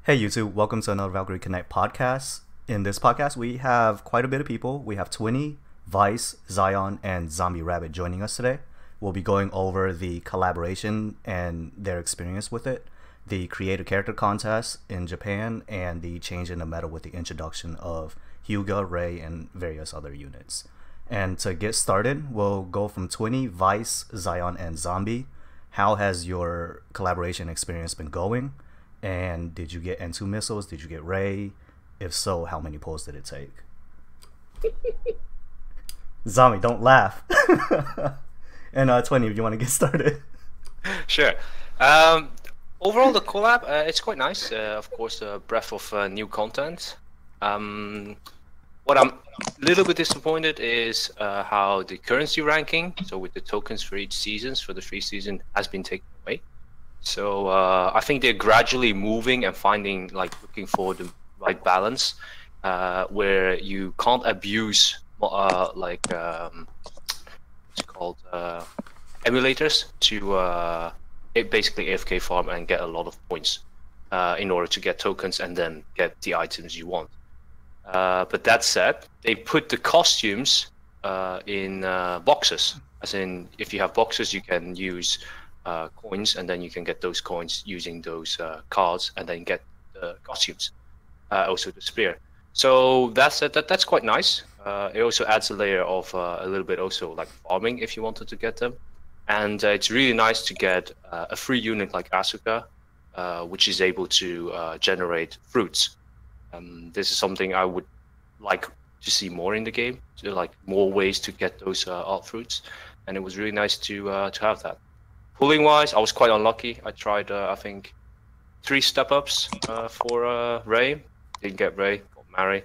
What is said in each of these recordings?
Hey YouTube, welcome to another Valkyrie Connect podcast. In this podcast, we have quite a bit of people. We have Twinny, Vice, Zion, and ZombieRabbit joining us today. We'll be going over the collaboration and their experience with it, the creator character contest in Japan, and the change in the meta with the introduction of Hyuga, Rei, and various other units. And to get started, we'll go from Twinny, Vice, Zion, and Zombie. How has your collaboration experience been going? And did you get N2 missiles? Did you get Rei? If so, how many pulls did it take? Zombie, don't laugh. And 20, if you want to get started. Sure. Overall, the collab, it's quite nice. Of course, a breath of new content. What I'm a little bit disappointed is how the currency ranking, so with the tokens for each seasons, for the free season, has been taken away. So I think they're gradually moving and finding, looking for the right balance, where you can't abuse what's called emulators to basically AFK farm and get a lot of points in order to get tokens and then get the items you want. But that said, they put the costumes in boxes. As in, if you have boxes, you can use coins, and then you can get those coins using those cards, and then get the costumes, also the spear. So that's quite nice. It also adds a layer of a little bit also like farming if you wanted to get them, and it's really nice to get a free unit like Asuka, which is able to generate fruits. This is something I would like to see more in the game, so like more ways to get those art fruits, and it was really nice to have that. Pulling wise, I was quite unlucky. I tried, I think, 3 step-ups for Rei. Didn't get Rei, got Mari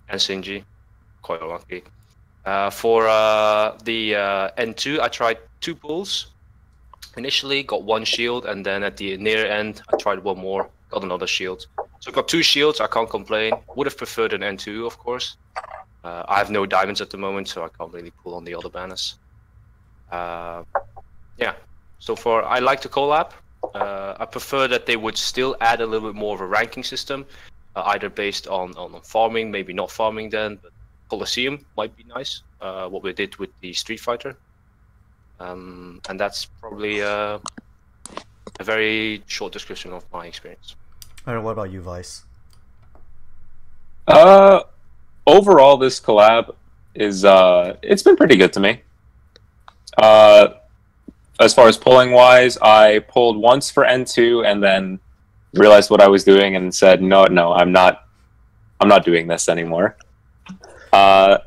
and Shinji. Quite unlucky. For the N2, I tried 2 pulls. Initially, got 1 shield, and then at the near end, I tried 1 more, got another shield. So I got 2 shields, I can't complain. Would have preferred an N2, of course. I have no diamonds at the moment, so I can't really pull on the other banners. Yeah. So far, I like the collab. I prefer that they would still add a little bit more of a ranking system, either based on farming, maybe not farming then, but Colosseum might be nice, what we did with the Street Fighter. And that's probably a very short description of my experience. Alright, what about you, Vice? Overall, this collab is, it's been pretty good to me. As far as pulling wise, I pulled once for N2 and then realized what I was doing and said, no, I'm not doing this anymore. That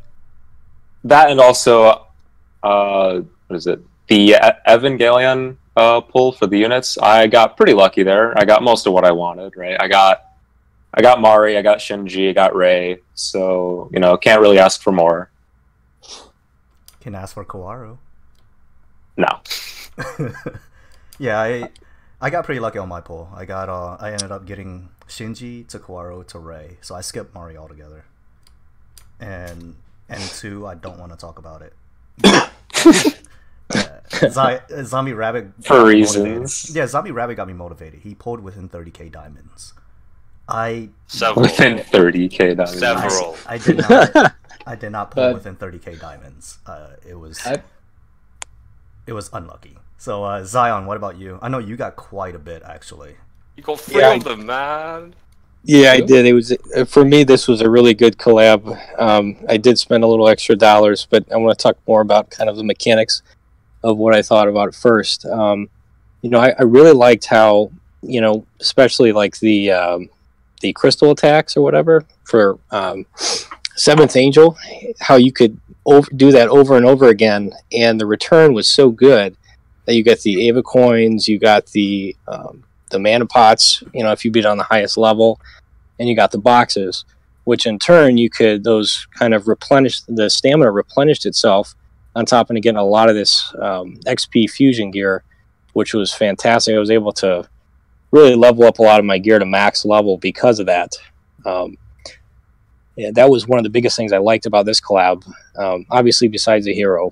and also, what is it? The Evangelion pull for the units. I got pretty lucky there. I got most of what I wanted, right? I got Mari, I got Shinji, I got Rei, so can't really ask for more. Can ask for Kawaru. No. Yeah, I got pretty lucky on my pull. I ended up getting Shinji to Kawaru to Rei, so I skipped Mari altogether. And N2, I don't want to talk about it. ZombieRabbit for reasons. Yeah, ZombieRabbit got me motivated. He pulled within 30k diamonds. Within 30k diamonds. Several. I did not pull within 30k diamonds. It was unlucky. So Zion, what about you? I know you got quite a bit actually. You got 3 of them, man. Yeah, I did. It was, for me, this was a really good collab. I did spend a little extra dollars, but I want to talk more about kind of the mechanics of what I thought about it first. I really liked how, especially like the crystal attacks or whatever for 7th Angel, how you could do that over and over again, and the return was so good that you got the Ava coins, you got the mana pots, if you beat on the highest level, and you got the boxes, which in turn those kind of replenish, the stamina replenished itself on top, and getting a lot of this XP fusion gear, which was fantastic. I was able to really level up a lot of my gear to max level because of that. Yeah, that was one of the biggest things I liked about this collab. Obviously, besides the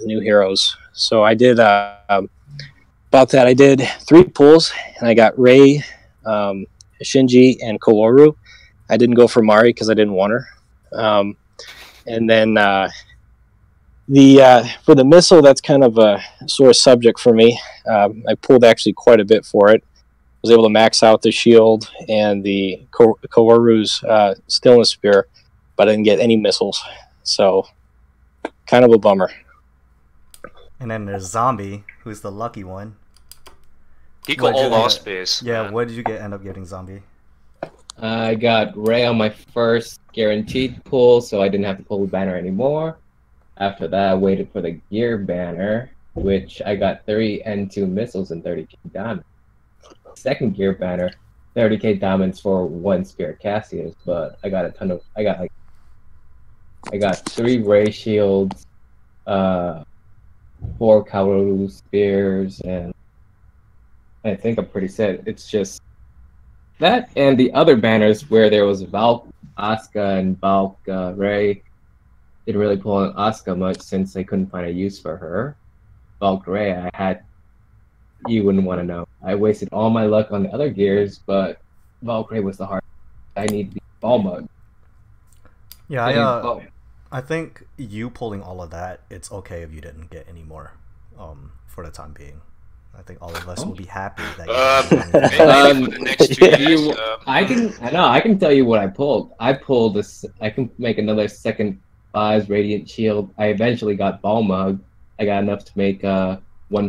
new heroes. So I did about that. I did 3 pulls, and I got Rei, Shinji and Kaworu. I didn't go for Mari because I didn't want her. And then for the missile, that's kind of a sore subject for me. I pulled actually quite a bit for it. Was able to max out the shield and the Kaworu's Stillness Spear, but I didn't get any missiles. So, kind of a bummer. And then there's Zombie, who's the lucky one. He got all our spears. Yeah, man. what did you end up getting, Zombie? I got Ray on my first guaranteed pull, so I didn't have to pull the banner anymore. After that, I waited for the gear banner, which I got 3 N2 missiles and 30k diamonds. Second gear banner, 30k diamonds for 1 Spirit Cassius, but I got a ton of. I got 3 Ray shields, 4 Kaworu spears, and I think I'm pretty set. It's just that and the other banners where there was Valk, Asuka, and Valk Ray. Didn't really pull on Asuka much since I couldn't find a use for her. Valk Ray, I had. You wouldn't want to know. I wasted all my luck on the other gears, but Valk Ray was the hard. I need the ball mug. Yeah, I think you pulling all of that, it's okay if you didn't get any more for the time being. I think all of us will be happy that you for the next 2 years. I can tell you what I pulled. I pulled this. I can make another second 5's Radiant Shield. I eventually got ball mug. I got enough to make 1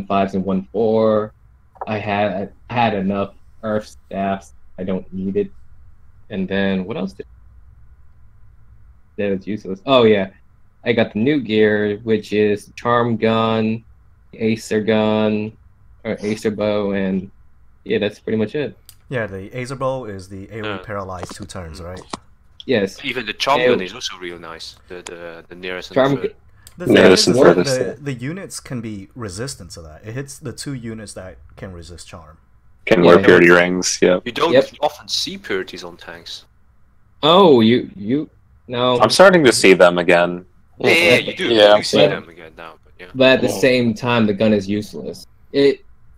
5s and 1 4. I had enough Earth staffs. I don't need it. And then what else did? That was useless. Oh yeah, I got the new gear, which is Charm Gun, Acer Gun, or Acer Bow, and yeah, that's pretty much it. Yeah, the Acer Bow is the AoE paralyzed 2 turns, right? Yes. Even the Charm Gun is also real nice. The nearest and Charm third. The thing Nearest is and that furthest. the units can be resistant to that. It hits the 2 units that can resist charm. Can wear purity rings. Yep. You don't Yep. often see purities on tanks. Oh, you no. I'm starting to see them again. Yeah, you do. Yeah, You see but- them again now. But yeah. But at the same time, the gun is useless.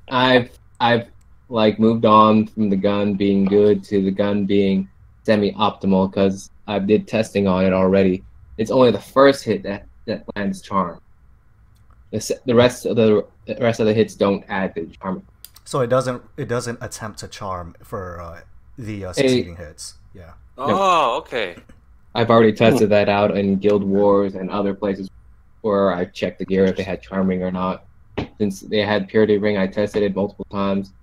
I've like moved on from the gun being good to the gun being semi-optimal because I did testing on it already. It's only the first hit that lands charm. The rest of the hits don't add the charm. So it doesn't attempt to charm for the succeeding hits. Yeah. Oh, okay. I've already tested that out in Guild Wars and other places where I checked the gear if they had charming or not. Since they had Purity Ring, I tested it multiple times.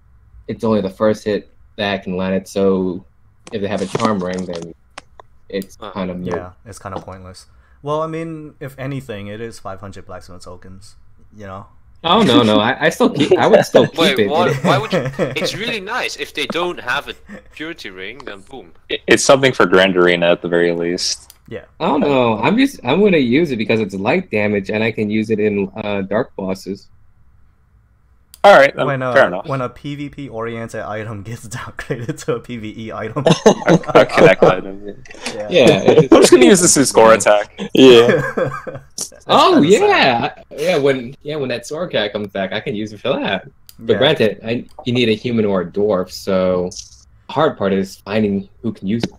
It's only the first hit that can land it, so if they have a charm ring, then it's kind of Yeah, it's kind of pointless. Well, I mean, if anything, it is 500 blacksmith tokens, you know? Oh no, I would still keep Wait, it. why would you? It's really nice. If they don't have a purity ring, then boom. It's something for Grand Arena at the very least. Yeah. I don't know. I'm gonna use it because it's light damage and I can use it in dark bosses. All right, fair enough. When a PvP oriented item gets downgraded to a PvE item. A connect item. Yeah. I'm just gonna use this as score attack. Yeah. Oh yeah. When that sword cat comes back, I can use it for that. But granted, you need a human or a dwarf, so the hard part is finding who can use it.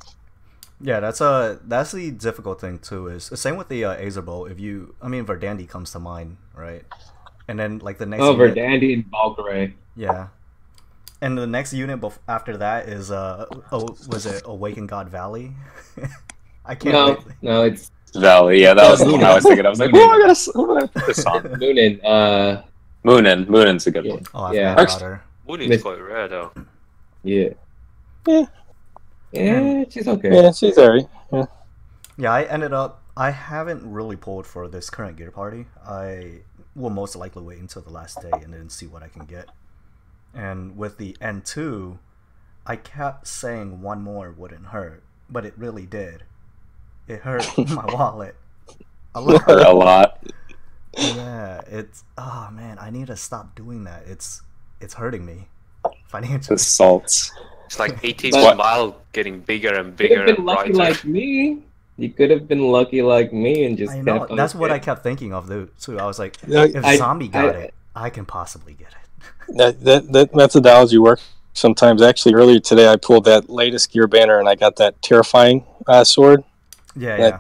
Yeah, that's the difficult thing too. Is the same with the Acer Bow. Verdandi comes to mind, right? And then like the next. Verdandi and Valkyrie. Yeah, and the next unit after that is was it Awakened God Valley? I can't. No, it's Valley. Yeah, that was the one I was thinking. I was like, who am I gonna put this on? Moonin. Moonin's a good one. Oh, I Yeah. forgot about her. Moonin's quite rare though. Yeah. Yeah, she's okay. Yeah, she's alright. Yeah. Yeah, I haven't really pulled for this current gear party. I will most likely wait until the last day and then see what I can get. And with the N2, I kept saying one more wouldn't hurt, but it really did. It hurt my wallet a lot. A lot. Yeah, oh man, I need to stop doing that. It's hurting me financially. The salts. It's like 18th mile getting bigger and You could bigger have been and lucky brighter. like me. You could have been lucky like me and just I know. kept on That's what I it. kept thinking of too. I was like, Yeah, if Zombie got it, I can possibly get it. That methodology worked sometimes. Actually, earlier today, I pulled that latest gear banner, and I got that terrifying sword. Yeah.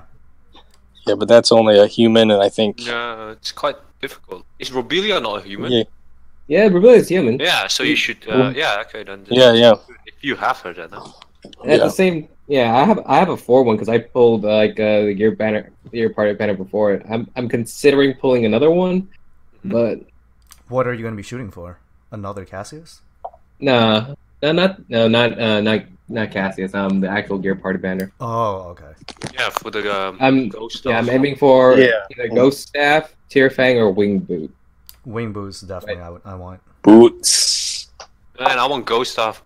Yeah, but that's only a human, and I think... No, it's quite difficult. Is Robelia not a human? Yeah, Yeah, Rebel is human. Yeah, so you should. Well, Yeah, okay, then. yeah. If you have her, then. At the same, yeah, I have a 4-1 because I pulled like the gear party banner before it. I'm considering pulling another one, but What are you going to be shooting for? Another Cassius? not Cassius. The actual gear party banner. Oh, okay. Yeah, for the ghost stuff. Yeah, I'm aiming for Yeah. either Ghost Staff, Tearfang, or Wing Boot. Wing boots, definitely. I want. Boots. Man, I want ghost stuff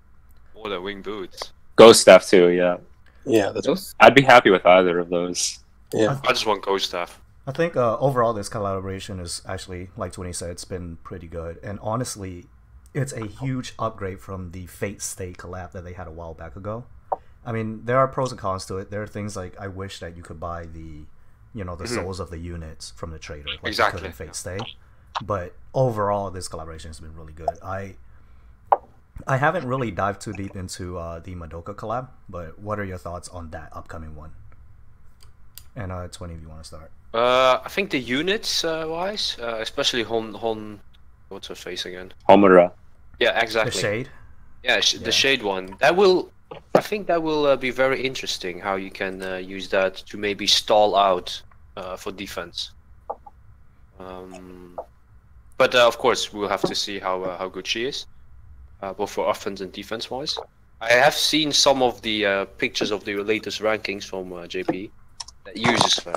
more than wing boots. Ghost staff too, yeah. Yeah, that's... Ghost? I'd be happy with either of those. Yeah. I just want ghost stuff. I think overall this collaboration is actually, like Twinny said, it's been pretty good. And honestly, it's a huge upgrade from the Fate Stay collab that they had a while back ago. I mean, there are pros and cons to it. There are things like I wish that you could buy the, the souls of the units from the trader, like Exactly. you could in Fate Stay. But overall, this collaboration has been really good. I haven't really dived too deep into the Madoka collab, but what are your thoughts on that upcoming one? And Twinny, if you want to start. I think the units wise, especially Hon, what's her face again? Homura. Yeah, exactly. The Shade? Yeah, the Shade one. I think that will be very interesting. How you can use that to maybe stall out for defense. But of course, we'll have to see how good she is, both for offense and defense wise. I have seen some of the pictures of the latest rankings from JP that uses her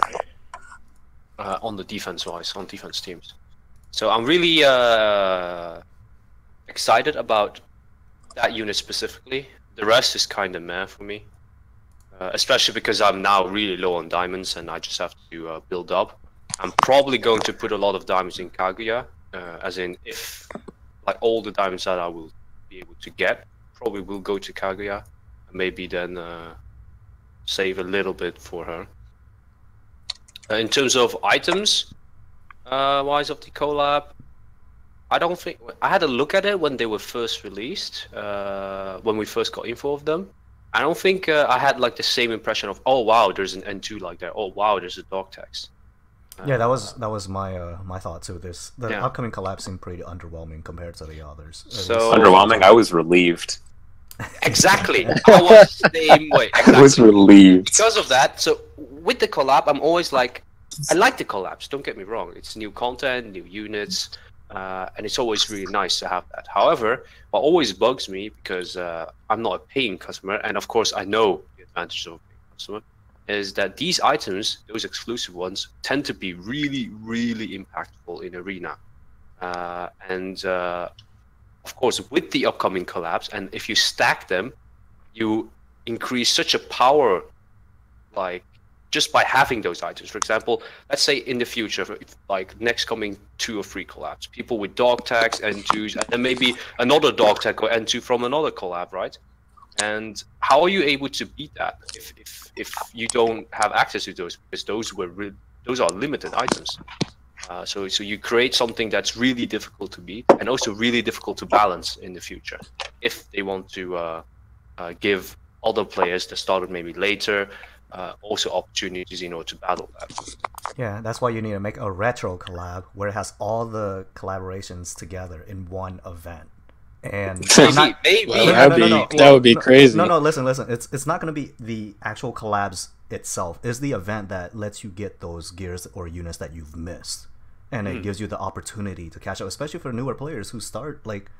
on the defense wise, on defense teams. So I'm really excited about that unit specifically. The rest is kind of meh for me, especially because I'm now really low on diamonds and I just have to build up. I'm probably going to put a lot of diamonds in Kaguya, as in if like all the diamonds that I will be able to get, probably will go to Kaguya, and maybe then save a little bit for her. In terms of items, wise of the collab, I don't think I had a look at it when they were first released, when we first got info of them. I don't think I had like the same impression of, oh wow, there's an N2 like that. Oh wow, there's a dog text. Yeah, that was my my thought too. The Yeah. upcoming collab seemed pretty underwhelming compared to the others. At So- least- Underwhelming. I was relieved. Exactly, I was the same way. I Exactly. was relieved. Because of that, so with the collab, I'm always like, I like the collabs, don't get me wrong. It's new content, new units, and it's always really nice to have that. However, what always bugs me, because I'm not a paying customer, and of course I know the advantage of a paying customer, is that these items, those exclusive ones, tend to be really, really impactful in Arena. And of course, with the upcoming collabs, and if you stack them, you increase such a power, like just by having those items. For example, let's say in the future, like next coming 2 or 3 collabs, people with dog tags, N2s, and then maybe another dog tag or N2 from another collab, right? And how are you able to beat that if you don't have access to those? Because those are limited items. So you create something that's really difficult to beat and also really difficult to balance in the future if they want to give other players that started maybe later also opportunities in order to battle that. Yeah, that's why you need to make a retro collab where it has all the collaborations together in one event. And Maybe. That would be crazy. No, listen. It's not going to be the actual collabs itself. It's the event that lets you get those gears or units that you've missed, and it gives you the opportunity to catch up, especially for newer players who start. Like,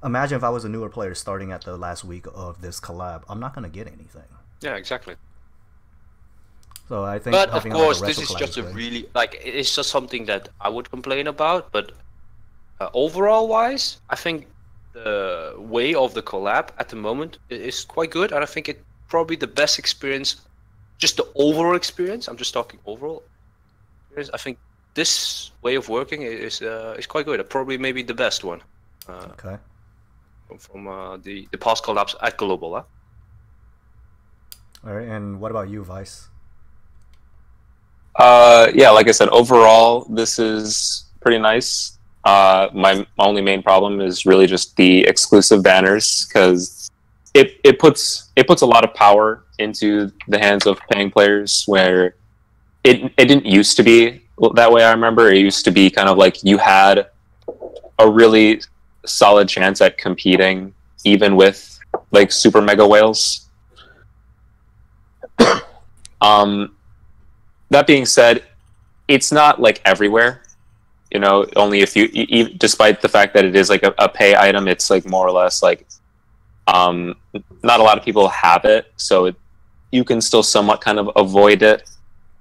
imagine if I was a newer player starting at the last week of this collab, I'm not going to get anything. Yeah, exactly. So I think. But of having, like, a course, this retro is collab just a good. really it's just something that I would complain about. But overall wise, I think the way of the collab at the moment is quite good, and I think it's probably the best experience. Just the overall experience. I'm just talking overall experience. I think this way of working is quite good. Probably maybe the best one. Okay. From the past collabs at Global. All right, and what about you, Vice? Yeah, like I said, overall, this is pretty nice. My only main problem is really just the exclusive banners, because it puts a lot of power into the hands of paying players, where it didn't used to be that way. I remember it used to be kind of like you had a really solid chance at competing even with like super mega whales. That being said, it's not like everywhere. You know, only if you, despite the fact that it is like a pay item, it's like more or less like, not a lot of people have it, so you can still somewhat kind of avoid it.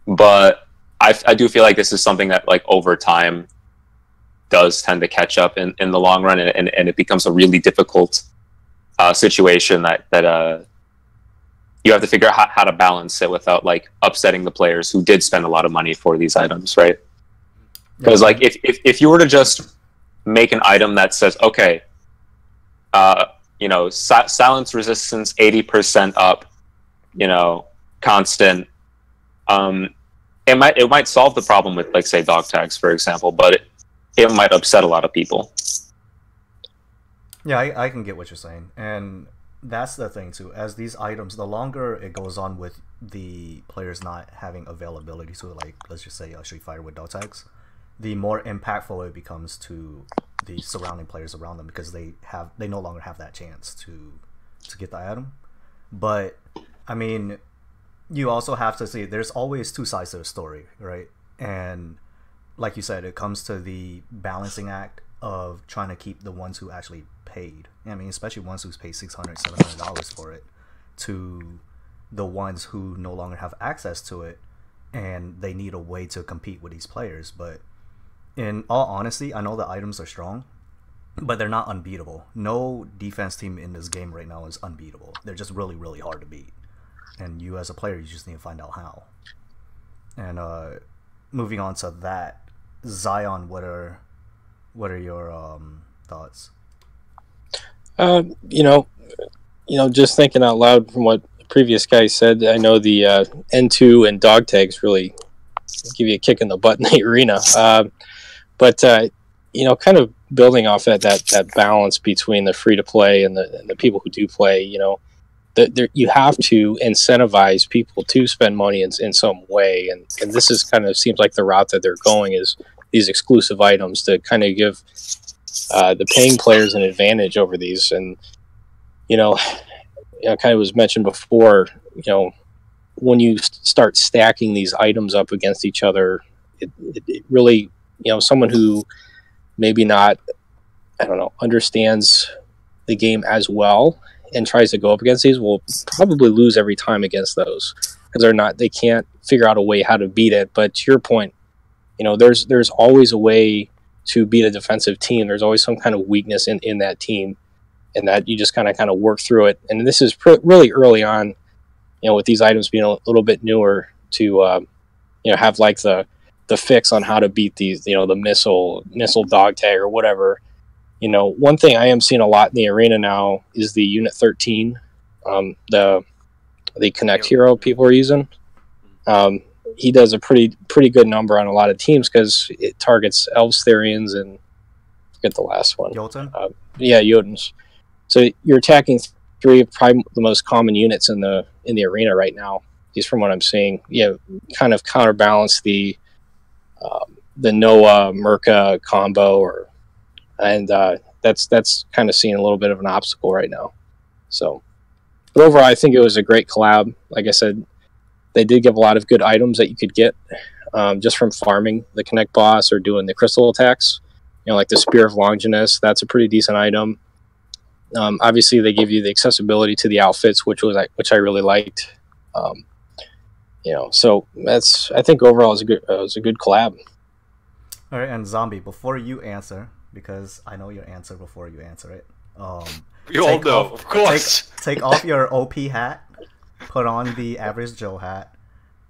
But I do feel like this is something that like over time does tend to catch up in the long run, and it becomes a really difficult situation that you have to figure out how to balance it without like upsetting the players who did spend a lot of money for these items, right? Because like if you were to just make an item that says, okay, you know, silence resistance 80% up, you know, constant, it might solve the problem with like say dog tags, for example, but it might upset a lot of people. Yeah, I can get what you're saying, and that's the thing too. As these items, the longer it goes on with the players not having availability to, like, let's just say Street Fighter with dog tags, the more impactful it becomes to the surrounding players around them, because they no longer have that chance to get the item. But I mean, you also have to see there's always two sides to the story, right? And like you said, it comes to the balancing act of trying to keep the ones who actually paid, I mean, especially ones who's paid $600, $700 for it, to the ones who no longer have access to it, and they need a way to compete with these players. But in all honesty, I know the items are strong, but they're not unbeatable. No defense team in this game right now is unbeatable. They're just really, really hard to beat. And you as a player, you just need to find out how. And moving on to that, Zion, what are your thoughts? You know, just thinking out loud from what the previous guy said, I know the N2 and dog tags really give you a kick in the butt in the arena. But you know, kind of building off that balance between the free to play and the people who do play, you know, you have to incentivize people to spend money in some way, and this is kind of seems like the route that they're going, is these exclusive items to kind of give the paying players an advantage over these. And you know, kind of was mentioned before, you know, when you start stacking these items up against each other, it really, you know, someone who maybe not, I don't know, understands the game as well and tries to go up against these will probably lose every time against those, because they can't figure out a way how to beat it. But to your point, you know, there's always a way to beat a defensive team. There's always some kind of weakness in that team, and that you just kind of work through it. And this is really early on, you know, with these items being a little bit newer, to you know, have like the fix on how to beat these, you know, the missile dog tag or whatever. You know, one thing I am seeing a lot in the arena now is the Unit 13, the Connect hero people are using. He does a pretty good number on a lot of teams, because it targets Elves, Therians, and I forget the last one. Jotun? Yeah, Jotuns. So you're attacking three of probably the most common units in the arena right now, at least from what I'm seeing. You know, kind of counterbalance the Noah Merca combo, and that's kind of seeing a little bit of an obstacle right now. So, but overall, I think it was a great collab. Like I said, they did give a lot of good items that you could get just from farming the Connect boss or doing the crystal attacks. You know, like the Spear of Longinus, that's a pretty decent item. Obviously, they give you the accessibility to the outfits, which I really liked. You know, so I think overall it was a good collab. All right, and Zombie, before you answer, because I know your answer before you answer it. You all know, of course. Take off your OP hat, put on the Average Joe hat,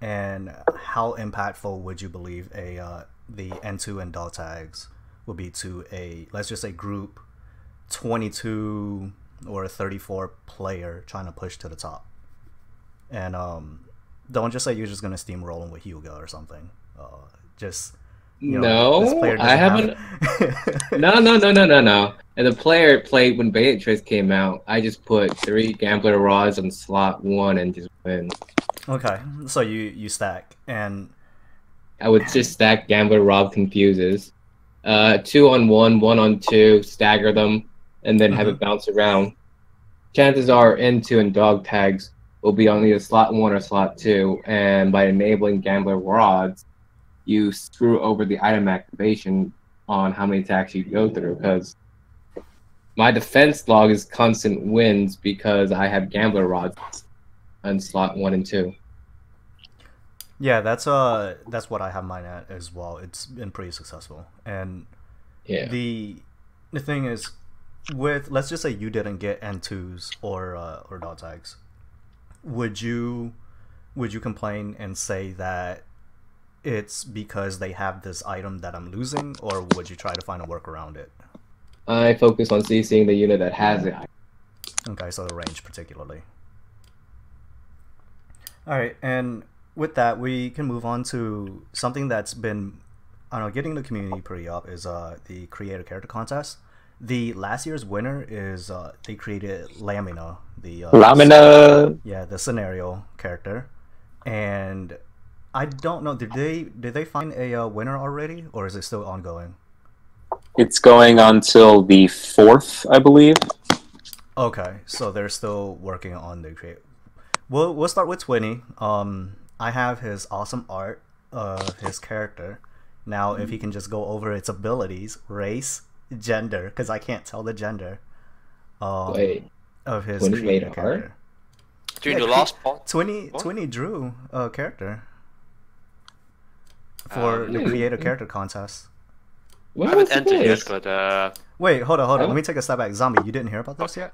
and how impactful would you believe the N2 and dog tags would be to a, let's just say, group 22 or 34 player trying to push to the top? And don't just say you're just gonna steamroll them with Hyuga or something. Just this player I doesn't haven't. No. And the player played when Beatrice came out. I just put 3 gambler rods on slot 1 and just win. Okay, so you stack, and I would just stack gambler rod confuses. 2 on 1, 1 on 2, stagger them, and then have it bounce around. Chances are N2 and dog tags will be on either slot 1 or slot 2, and by enabling gambler rods, you screw over the item activation on how many attacks you go through, because my defense log is constant wins because I have gambler rods on slot 1 and 2. yeah, that's what I have mine at as well. It's been pretty successful, and Yeah. the thing is, with, let's just say you didn't get N2s or dog tags, would you complain and say that it's because they have this item that I'm losing, or would you try to find a work around it? I focus on CCing the unit that has it. Okay, so the range particularly. Alright, and with that, we can move on to something that's been, I don't know, getting the community pretty up, is the creator character contest. The last year's winner is they created Lamina, the Lamina. the scenario character, and I don't know, did they find a winner already, or is it still ongoing? It's going until the 4th, I believe. Okay, so they're still working on the create. We'll start with Twinny. I have his awesome art of his character. Now, if he can just go over its abilities, race, gender, because I can't tell the gender Wait, of his Twinny creator made character. art? During the last part, Twinny drew a character for the creator character contest. I What haven't was entered this? yet, but Wait, hold on. Oh. Let me take a step back. Zombie, you didn't hear about this yet?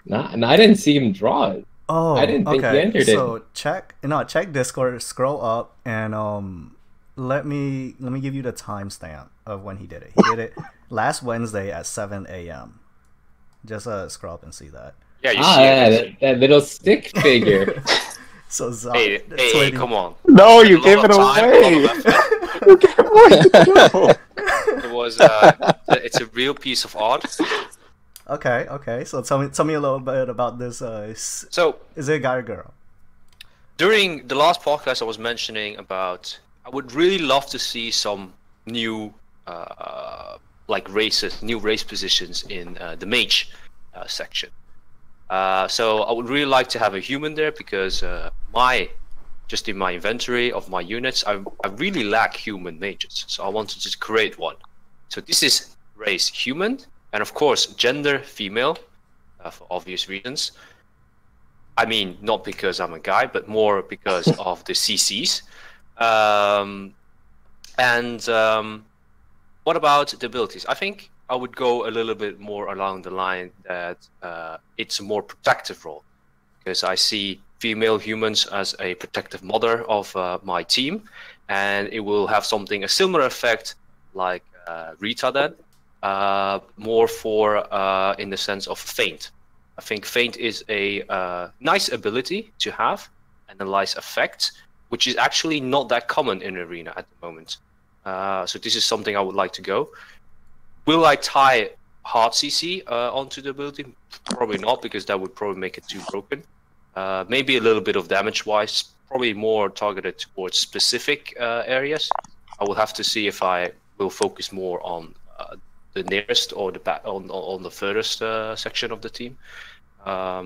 Nah, I didn't see him draw it. Oh, I didn't think he okay. entered it. So check Discord, scroll up, and let me give you the timestamp of when he did it. He did it last Wednesday at 7 a.m. Just scroll up and see that. yeah, you see it. that little stick figure. So Hey, Twinny- come on. No, A you lot gave of it time, away. a lot of effort. It was it's a real piece of art. Okay. So tell me a little bit about this. So Is it a guy or girl? during the last podcast, I was mentioning about I would really love to see some new new race positions in the mage section. So I would really like to have a human there because just in my inventory of my units, I really lack human mages. So I wanted to create one. So this is race human, and of course gender female, for obvious reasons. I mean, not because I'm a guy, but more because of the CCs. What about the abilities? I think I would go a little bit more along the line that it's a more protective role, because I see female humans as a protective mother of my team, and it will have a similar effect like Rita then, more for in the sense of feint. I think feint is a nice ability to have and a nice effect, which is actually not that common in Arena at the moment. So this is something I would like to go. Will I tie hard CC onto the ability? Probably not, because that would probably make it too broken. Maybe a little bit of damage wise, probably more targeted towards specific areas. I will have to see if I will focus more on the nearest or on the furthest section of the team. I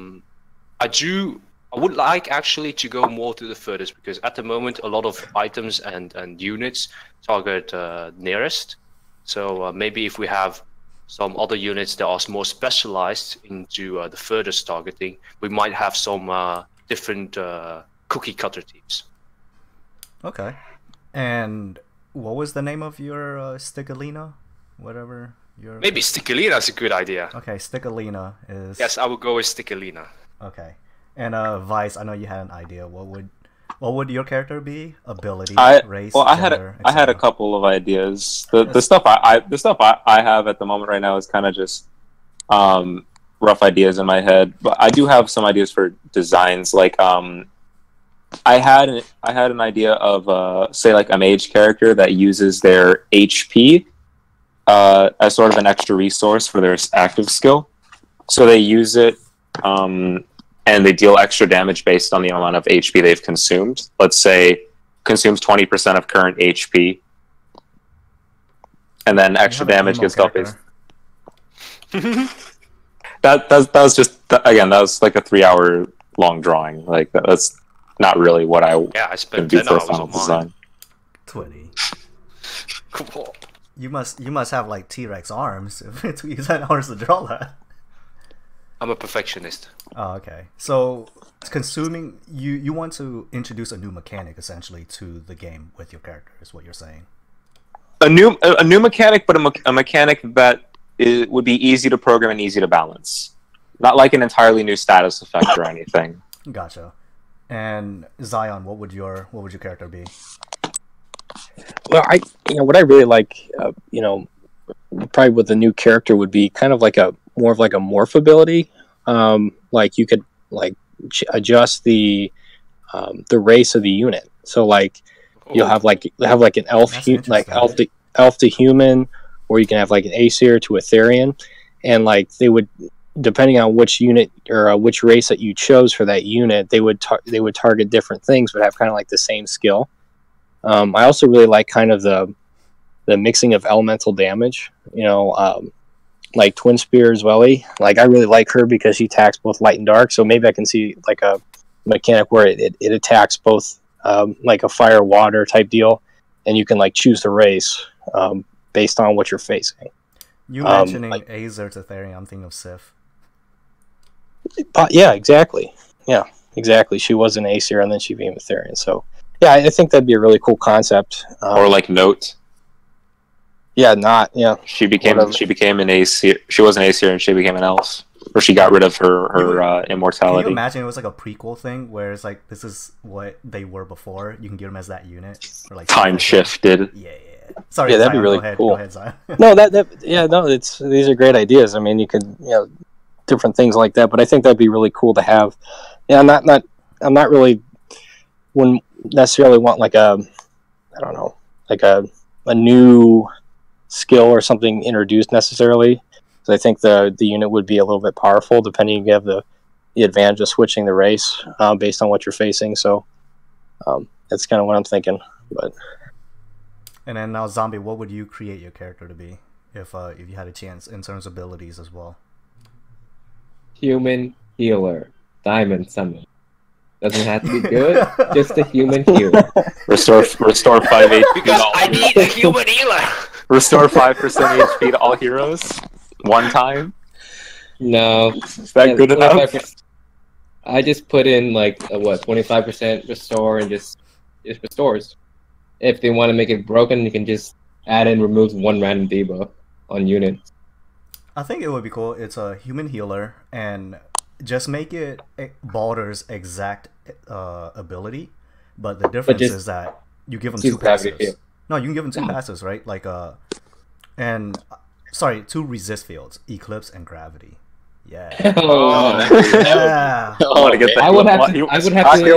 would like actually to go more to the furthest, because at the moment a lot of items and units target nearest. So maybe if we have some other units that are more specialized into the furthest targeting, we might have some different cookie cutter teams. Okay. And what was the name of your Stickalina? Whatever your... Maybe Stickalina is a good idea. Okay, Stickalina is... Yes, I would go with Stickalina. Okay. And Vice, I know you had an idea. What would your character be? Ability, race, gender, I had a couple of ideas. The stuff I have at the moment right now is kind of just rough ideas in my head. But I do have some ideas for designs. Like I had an idea of say like a mage character that uses their HP as sort of an extra resource for their active skill. So they use it, and they deal extra damage based on the amount of HP they've consumed. Let's say consumes 20% of current HP, and then extra damage gets dealt based. That was just again, that was like a 3-hour long drawing. Like that's not really what I spent do 10 for a hours final on mine. design. Twinny. Cool. You must have like T-Rex arms if it took you 10 hours to draw that. I'm a perfectionist. Oh, okay. So consuming you want to introduce a new mechanic essentially to the game with your character is what you're saying. A new mechanic, but a mechanic that would be easy to program and easy to balance. Not like an entirely new status effect or anything. Gotcha. And Zion, what would your character be? Well, what I really like, probably with the new character would be kind of like more of a morph ability. Like you could adjust the race of the unit. So like you'll have an elf, elf to human, or you can have like an Aesir to Etherean, and like they would, depending on which unit or which race that you chose for that unit, they would target different things, but have kind of like the same skill. I also really like kind of the mixing of elemental damage. Like Twin Spear Zwelly. Like I really like her because she attacks both light and dark. So maybe I can see like a mechanic where it attacks both, like a fire water type deal, and you can like choose the race based on what you're facing. You mentioning Aesir to Etherean, I'm thinking of Sif. Yeah, exactly. Yeah, exactly. She was an Aesir and then she became Etherean. So yeah, I think that'd be a really cool concept. Or like Note. Yeah, She became an Aesir. She was an Aesir and she became an elf. Or she got rid of her immortality. Can you imagine it was like a prequel thing where it's like this is what they were before? You can get them as that unit, or like time shifted. Yeah. Sorry. Yeah, that'd be really cool. Go ahead, Zion. These are great ideas. I mean, you could different things like that, but I think that'd be really cool to have. Yeah, I'm not really wouldn't necessarily want like a new skill or something introduced necessarily. So I think the unit would be a little bit powerful depending. You have the advantage of switching the race based on what you're facing. So that's kind of what I'm thinking. But and then now, Zombie, what would you create your character to be if you had a chance in terms of abilities as well? Human healer, diamond summon. Doesn't have to be good, just a human healer. Restore 5 HP. Because I need a human healer. Restore 5% HP to all heroes. One time. No. Is that good enough? I just put in 25% restore and just restores. If they want to make it broken, you can just add in removes one random debuff on units. I think it would be cool. It's a human healer, and just make it Baldur's exact ability, but the difference is that you give them 2 passes. No, you can give them 2 passes, right? Two resist fields: Eclipse and Gravity. Yeah. I want to get that. I would have to.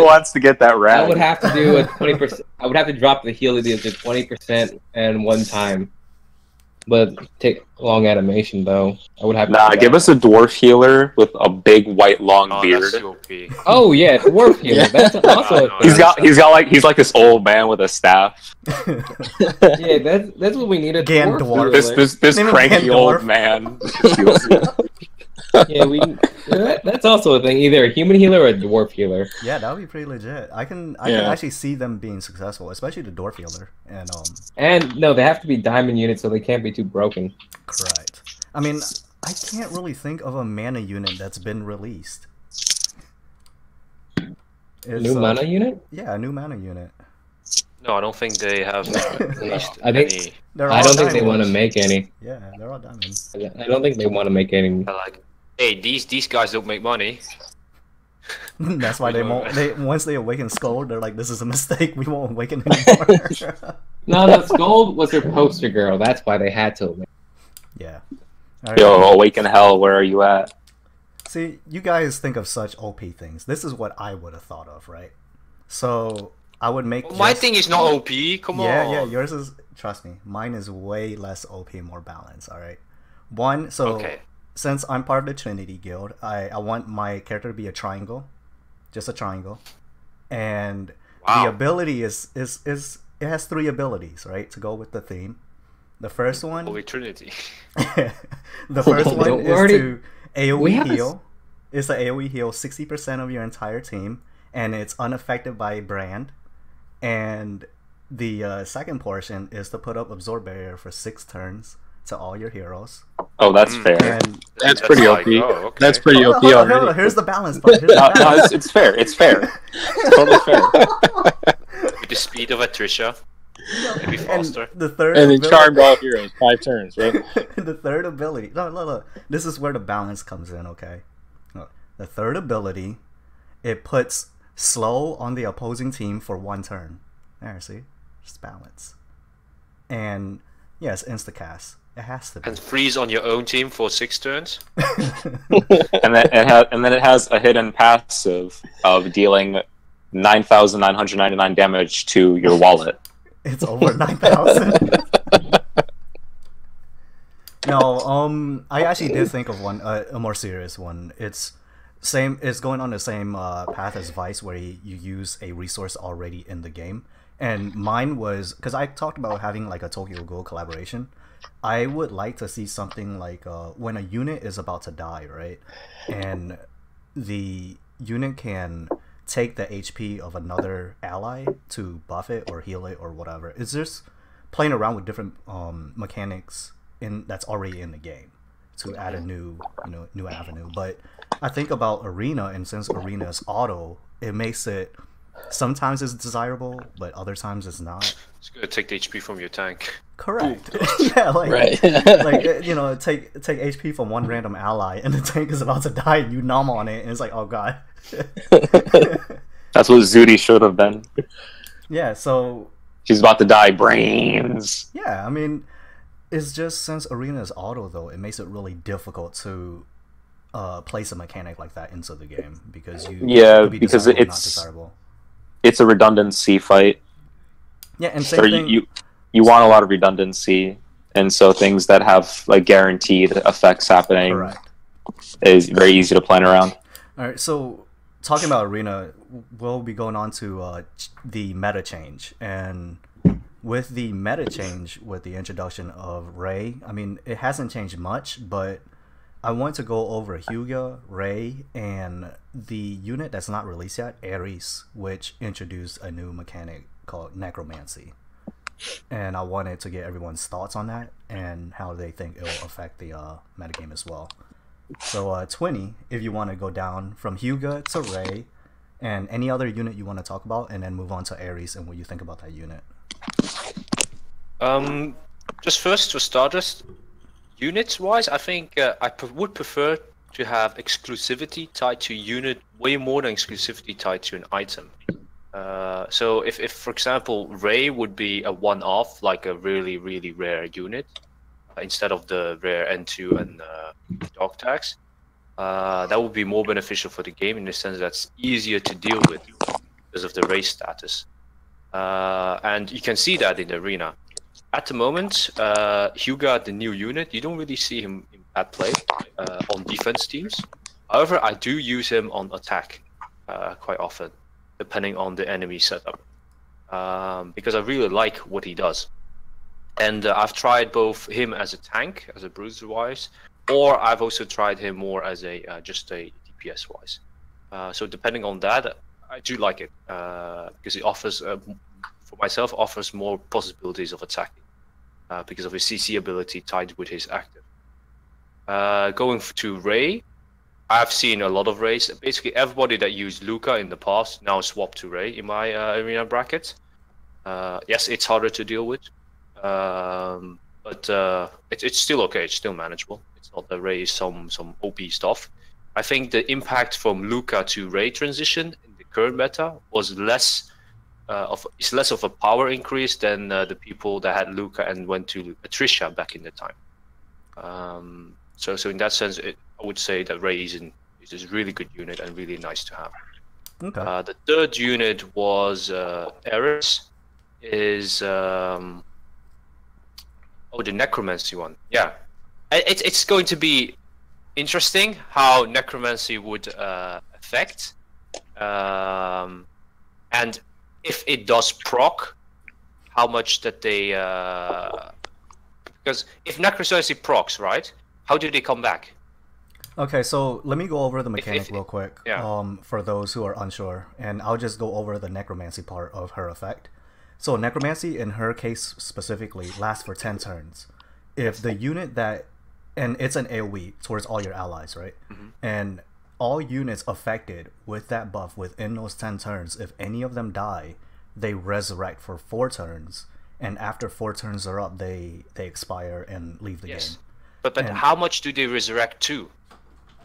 Wants to get that round. I would have to do a 20%. I would have to drop the heal to 20% and one time, but take long animation though. I would have. Give us a dwarf healer with a big white long beard. Oh yeah, dwarf healer. That's also. He's like this old man with a staff. Yeah, that's what we need. A dwarf. This cranky old man. Yeah, that's also a thing. Either a human healer or a dwarf healer. Yeah, that would be pretty legit. I can actually see them being successful, especially the dwarf healer. And no, they have to be diamond units, so they can't be too broken. Correct. I mean, I can't really think of a mana unit that's been released. New mana unit? Yeah, a new mana unit. No, I don't think they have released I don't think they want to make any. Yeah, they're all diamonds. I don't think they want to make any. Hey, these guys don't make money. That's why they won't. Once they awaken Skull, they're like, "This is a mistake. We won't awaken anymore." No, Skull was their poster girl. That's why they had to. Yeah. Yo, awaken hell. Where are you at? See, you guys think of such OP things. This is what I would have thought of, right? So I would make My just- thing is not OP. Come yeah, on. yeah, yours is, trust me, mine is way less OP, more balanced, alright? One, so Okay. since I'm part of the Trinity Guild, I want my character to be a triangle. Just a triangle. And Wow. the ability is it has 3 abilities, right? To go with the theme. The first one Holy Trinity. the first one Don't is worry. to We AoE have a heal. It's the AoE heal 60% of your entire team, and it's unaffected by brand. And the second portion is to put up Absorb Barrier for 6 turns to all your heroes. Oh, that's fair. And That's pretty like, OP. oh, okay. That's pretty hold OP on, hold on, already. here's the balance part. Here's the No, balance. it's fair. It's fair. It's totally fair. With the speed of Atrisha. Maybe And faster. the third And then ability- charmed all heroes 5 turns, right? the third ability. No. This is where the balance comes in, okay? Look, the third ability, it puts slow on the opposing team for 1 turn. There, see? Just balance. And yes, instacast. It has to be. And freeze on your own team for 6 turns. And then it has a hidden passive of dealing 9,999 damage to your wallet. It's over 9,000. No, I actually did think of one, a more serious one. It's going on the same path as Vice, where you use a resource already in the game. And mine was, because I talked about having like a Tokyo Ghoul collaboration. I would like to see something like when a unit is about to die, right? And the unit can take the HP of another ally to buff it or heal it or whatever. It's just playing around with different mechanics that's already in the game to add a new avenue. But I think about Arena, and since Arena is auto, it makes it, sometimes it's desirable, but other times it's not. It's gonna take the HP from your tank. Correct. Yeah, like Right. like take HP from one random ally, and the tank is about to die, and you nom on it, and it's like, oh god. That's what Zudi should have been. Yeah. So She's about to die. Brains. yeah, I mean, it's just, since Arena is auto though, it makes it really difficult to place a mechanic like that into the game, because it could be because desirable, not it's desirable. it's a redundancy fight. Yeah, and So same thing. you want a lot of redundancy, and so things that have like guaranteed effects happening Correct. is very easy to plan around. All right, so talking about Arena, we'll be going on to the meta change. And with the meta change, with the introduction of Ray, I mean, it hasn't changed much, but I want to go over Hyuga, Ray, and the unit that's not released yet, Ares, which introduced a new mechanic called Necromancy. And I wanted to get everyone's thoughts on that and how they think it will affect the metagame as well. So, Twinny, if you want to go down from Hyuga to Ray, and any other unit you want to talk about, and then move on to Ares and what you think about that unit. Just first, for starters, units-wise, I think would prefer to have exclusivity tied to unit way more than exclusivity tied to an item. So if for example, Ray would be a one-off, like a really, really rare unit, instead of the rare N2 and dog tags, that would be more beneficial for the game, in the sense that's easier to deal with because of the race status. And you can see that in the arena. At the moment, Hyuga, the new unit, you don't really see him at play on defense teams. However, I do use him on attack quite often, depending on the enemy setup, because I really like what he does. And I've tried both him as a tank, as a bruiser-wise, or I've also tried him more as a just a DPS-wise. So depending on that, I do like it, because it offers, for myself, offers more possibilities of attacking, because of his CC ability tied with his active. Going to Ray, I've seen a lot of Rays. Basically, everybody that used Luca in the past now swapped to Ray in my arena bracket. Yes, it's harder to deal with, but it's still okay. It's still manageable. It's not that Ray is some OP stuff. I think the impact from Luca to Ray transition in the current meta was less of a power increase than the people that had Luca and went to Atrisha back in the time. So in that sense, I would say that Ray is a really good unit and really nice to have. Okay. The third unit was Eris, is the necromancy one. Yeah, it's going to be interesting how necromancy would affect, and if it does proc, how much that they because if necromancy procs, right? How do they come back? Okay, so let me go over the mechanic real quick. Yeah. For those who are unsure, and I'll just go over the necromancy part of her effect. So necromancy, in her case specifically, lasts for 10 turns. If the unit that, and it's an AoE towards all your allies, right? And all units affected with that buff within those 10 turns, if any of them die, they resurrect for 4 turns, and after 4 turns are up, they expire and leave the game. But how much do they resurrect to?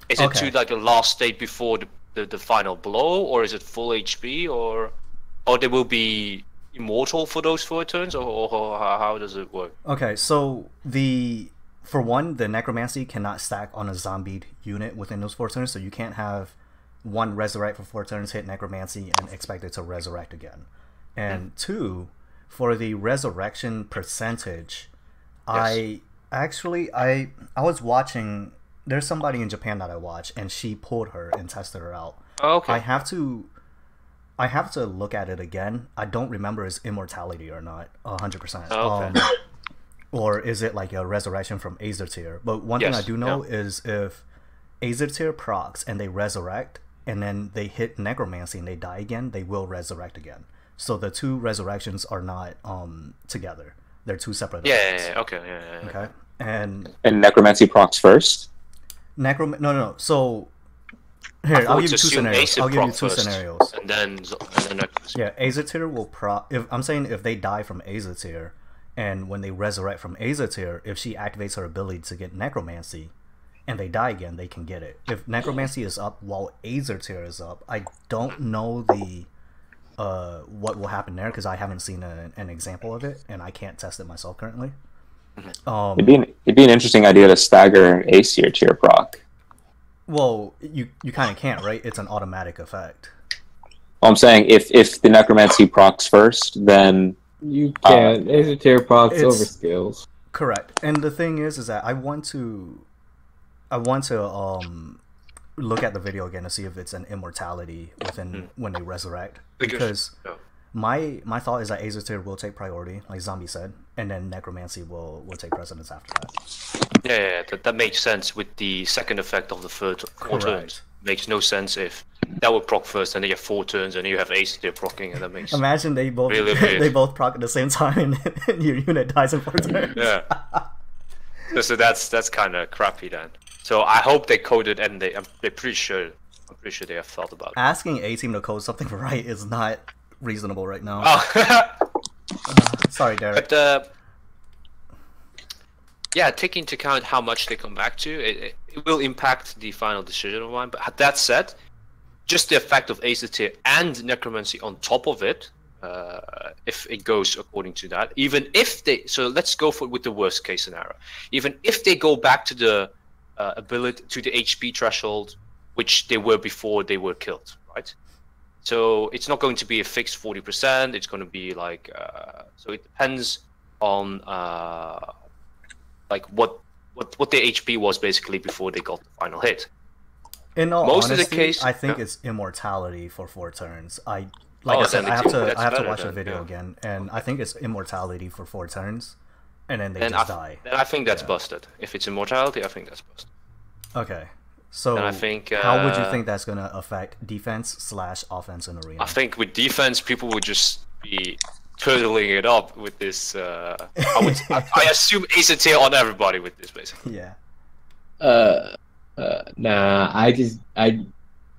Is it to like the last state before the final blow, or is it full HP, or they will be immortal for those 4 turns, or how does it work? Okay, so for one, the necromancy cannot stack on a zombied unit within those 4 turns, so you can't have one resurrect for 4 turns, hit necromancy, and expect it to resurrect again. And 2, for the resurrection percentage, I was watching. There's somebody in Japan that I watch, and she pulled her and tested her out. Oh, okay. I have to look at it again. I don't remember is immortality or not 100%. Okay. Or is it like a resurrection from Aether? But one thing I do know is if Aether procs and they resurrect, and then they hit necromancy and they die again, they will resurrect again. So the 2 resurrections are not together. They're 2 separate events. Okay. And necromancy procs first. No. So here, I'll give you 2 scenarios. And then yeah, Aether will proc. If they die from Aether, and when they resurrect from Aether, if she activates her ability to get necromancy, and they die again, they can get it. If necromancy is up while Aether is up, I don't know what will happen there because I haven't seen an example of it, and I can't test it myself currently. It'd be an interesting idea to stagger Acer to your proc. Well, you kind of can't, right? It's an automatic effect. Well, I'm saying if the necromancy procs first, then you can. Acer procs over skills. Correct. And the thing is that I want to look at the video again to see if it's an immortality within when they resurrect, because my thought is that Aether will take priority, like Zombie said, and then necromancy will take precedence after that. Yeah, that makes sense with the second effect of the 4 turns. Makes no sense if that would proc first and then you have 4 turns and you have Aether procking, and that makes imagine they both they both proc at the same time and your unit dies in 4 turns. Yeah. So that's kind of crappy then. So I hope they coded, and I'm pretty sure they have thought about it. Asking A-Team to code something right is not reasonable right now. Oh. Sorry, Derek. But taking into account how much they come back to, it will impact the final decision of mine. But that said, just the effect of Aether and necromancy on top of it, if it goes according to that, even if so let's go with the worst case scenario. Even if they go back to the ability to the HP threshold, which they were before they were killed, right? So it's not going to be a fixed 40%. It's going to be like so it depends on like what their HP was basically before they got the final hit. In all honesty, I think it's immortality for 4 turns. I have to watch the video again, and I think it's immortality for 4 turns, and then they just die. Then I think that's busted. If it's immortality, I think that's busted. Okay. So I think, how would you think that's going to affect defense/offense in arena? I think with defense, people would just be turtling it up with this. I assume Aether on everybody with this, basically. Yeah. Nah.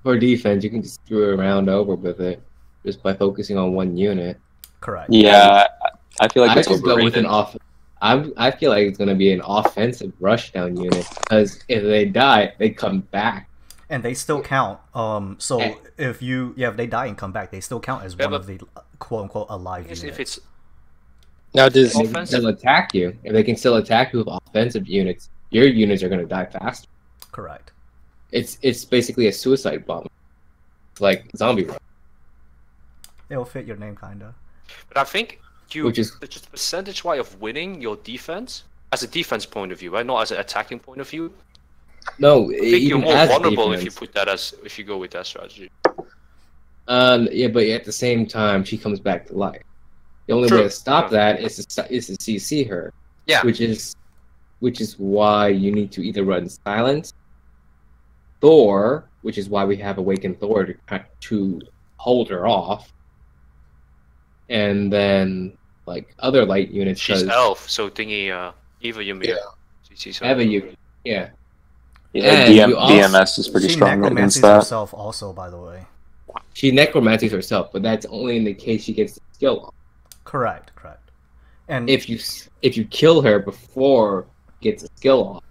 For defense, you can just screw around over with it just by focusing on one unit. Correct. Yeah, I feel like it's just go with overrated. an off. I feel like it's going to be an offensive rushdown unit, because if they die, they come back. And they still count. If they die and come back, they still count as one of the quote unquote alive units. If it's now, they can still attack you. If they can still attack you with offensive units, your units are going to die faster. Correct. It's basically a suicide bomb. It's like zombie run. It'll fit your name, kinda. But I think Which is- just percentage-wise of winning your defense, as a defense point of view, right? Not as an attacking point of view. No, I think you're even more as vulnerable if defense. you put that if you go with that strategy. Yeah, but at the same time, she comes back to life. The only True. way to stop True. that is to CC her. Yeah. Which is why you need to either run silence, Thor, which is why we have Awakened Thor to hold her off, and then like other light units. She's 'cause elf, so thingy, Eva Ymir. She's Eva, yeah. Yeah, And you also- DMS is pretty She strong against necromancies that. herself also, by the way. She necromancies herself, but that's only in the case she gets the skill off. Correct. And If you kill her before she gets a skill off,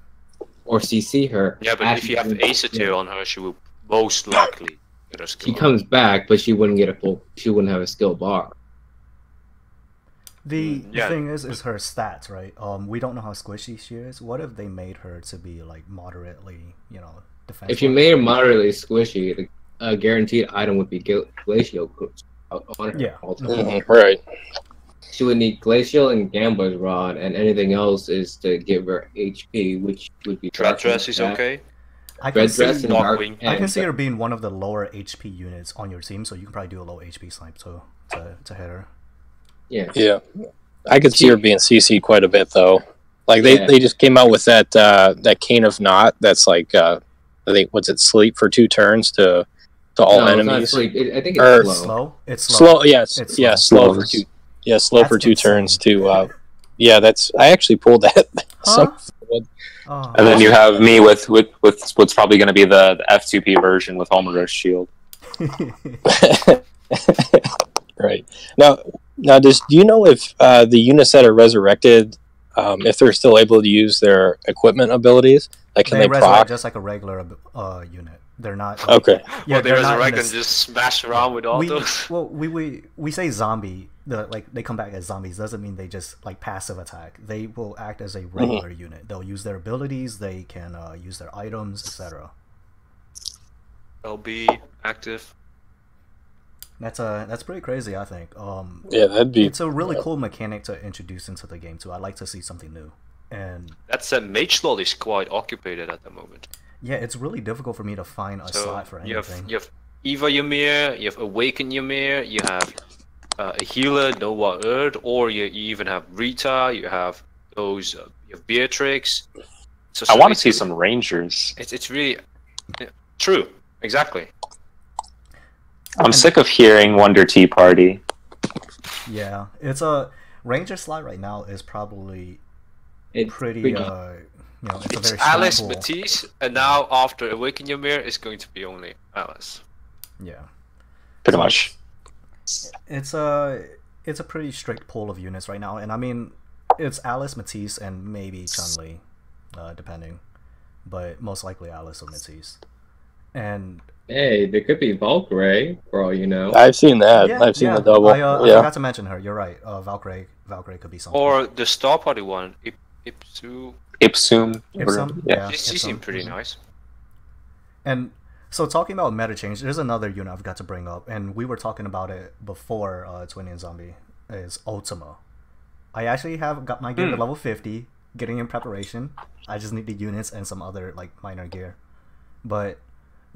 or CC her. Yeah, but if you have after- Aether on her, she will most likely get her skill. she comes back, but she wouldn't have a skill bar. the Yeah. thing is her stats, right? We don't know how squishy she is. What if they made her to be like moderately, defensive? If you made her moderately squishy, the guaranteed item would be Glacial on her. Yeah. all the No. time. Right. She would need Glacial and Gambler's Rod, and anything else is to give her HP, which would be Red dress is okay. I can Red see, dress and dark. Darkwing. I can and- see her being one of the lower HP units on your team, so you can probably do a low HP snipe to hit her. Yeah. Yeah. I could see her being CC quite a bit though. Like Yeah. they just came out with that Cane of Knot that's like I think what's it, sleep for 2 turns to all No, it's not enemies. sleep. I think Or- it's slow. Slow? It's slow. Slow, yes, It's yeah, slow. slow for 2. Yeah, slow That's for 2 insane. turns to yeah, that's I actually pulled that. Huh? And then you have me with what's probably going to be the F2P version with Homer's shield. Right. Now do you know if the units that are resurrected, if they're still able to use their equipment abilities? Like, can they resurrect proc? just like a regular unit. They're not. Okay. Yeah, They they're not in resurrect this- and just smash around with all those. we say zombie. They come back as zombies doesn't mean they just like passive attack. They will act as a regular unit. They'll use their abilities. They can use their items, etc. They'll be active. That's pretty crazy. I think. Yeah, that'd be. It's a really cool mechanic to introduce into the game too. I'd like to see something new. And That said, Mage Slot is quite occupied at the moment. yeah, it's really difficult for me to find a So slot for you anything. have Eva Ymir, you have Awaken Ymir, you have a healer, Noah Earth, or you even have Rita. You have those. You have Beatrix. So I want to it's- see some Rangers. It's really true. Exactly. I'm sick of hearing Wonder Tea Party. Yeah, it's a Ranger slot right now is probably It's pretty. pretty- It's a It's very strong Alice pool. Matisse, and now after Awaken Ymir, it's going to be only Alice. Yeah, Pretty much. it's a pretty strict pool of units right now, and I mean, it's Alice, Matisse, and maybe Chun-Li, depending, but most likely Alice or Matisse. And Hey, there could be Valkyrie, for all you know. I've seen that. I've seen the double. I Yeah. forgot to mention her. You're right. Valkyrie could be something. Or the Star Party one, Ipsu. Ipsum. Ipsum, Yeah. She Ipsum. seemed pretty nice. And so talking about meta change, there's another unit I've got to bring up, and we were talking about it before Twinny and Zombie, is Ultima. I actually have got my gear to level 50, getting in preparation. I just need the units and some other like minor gear. But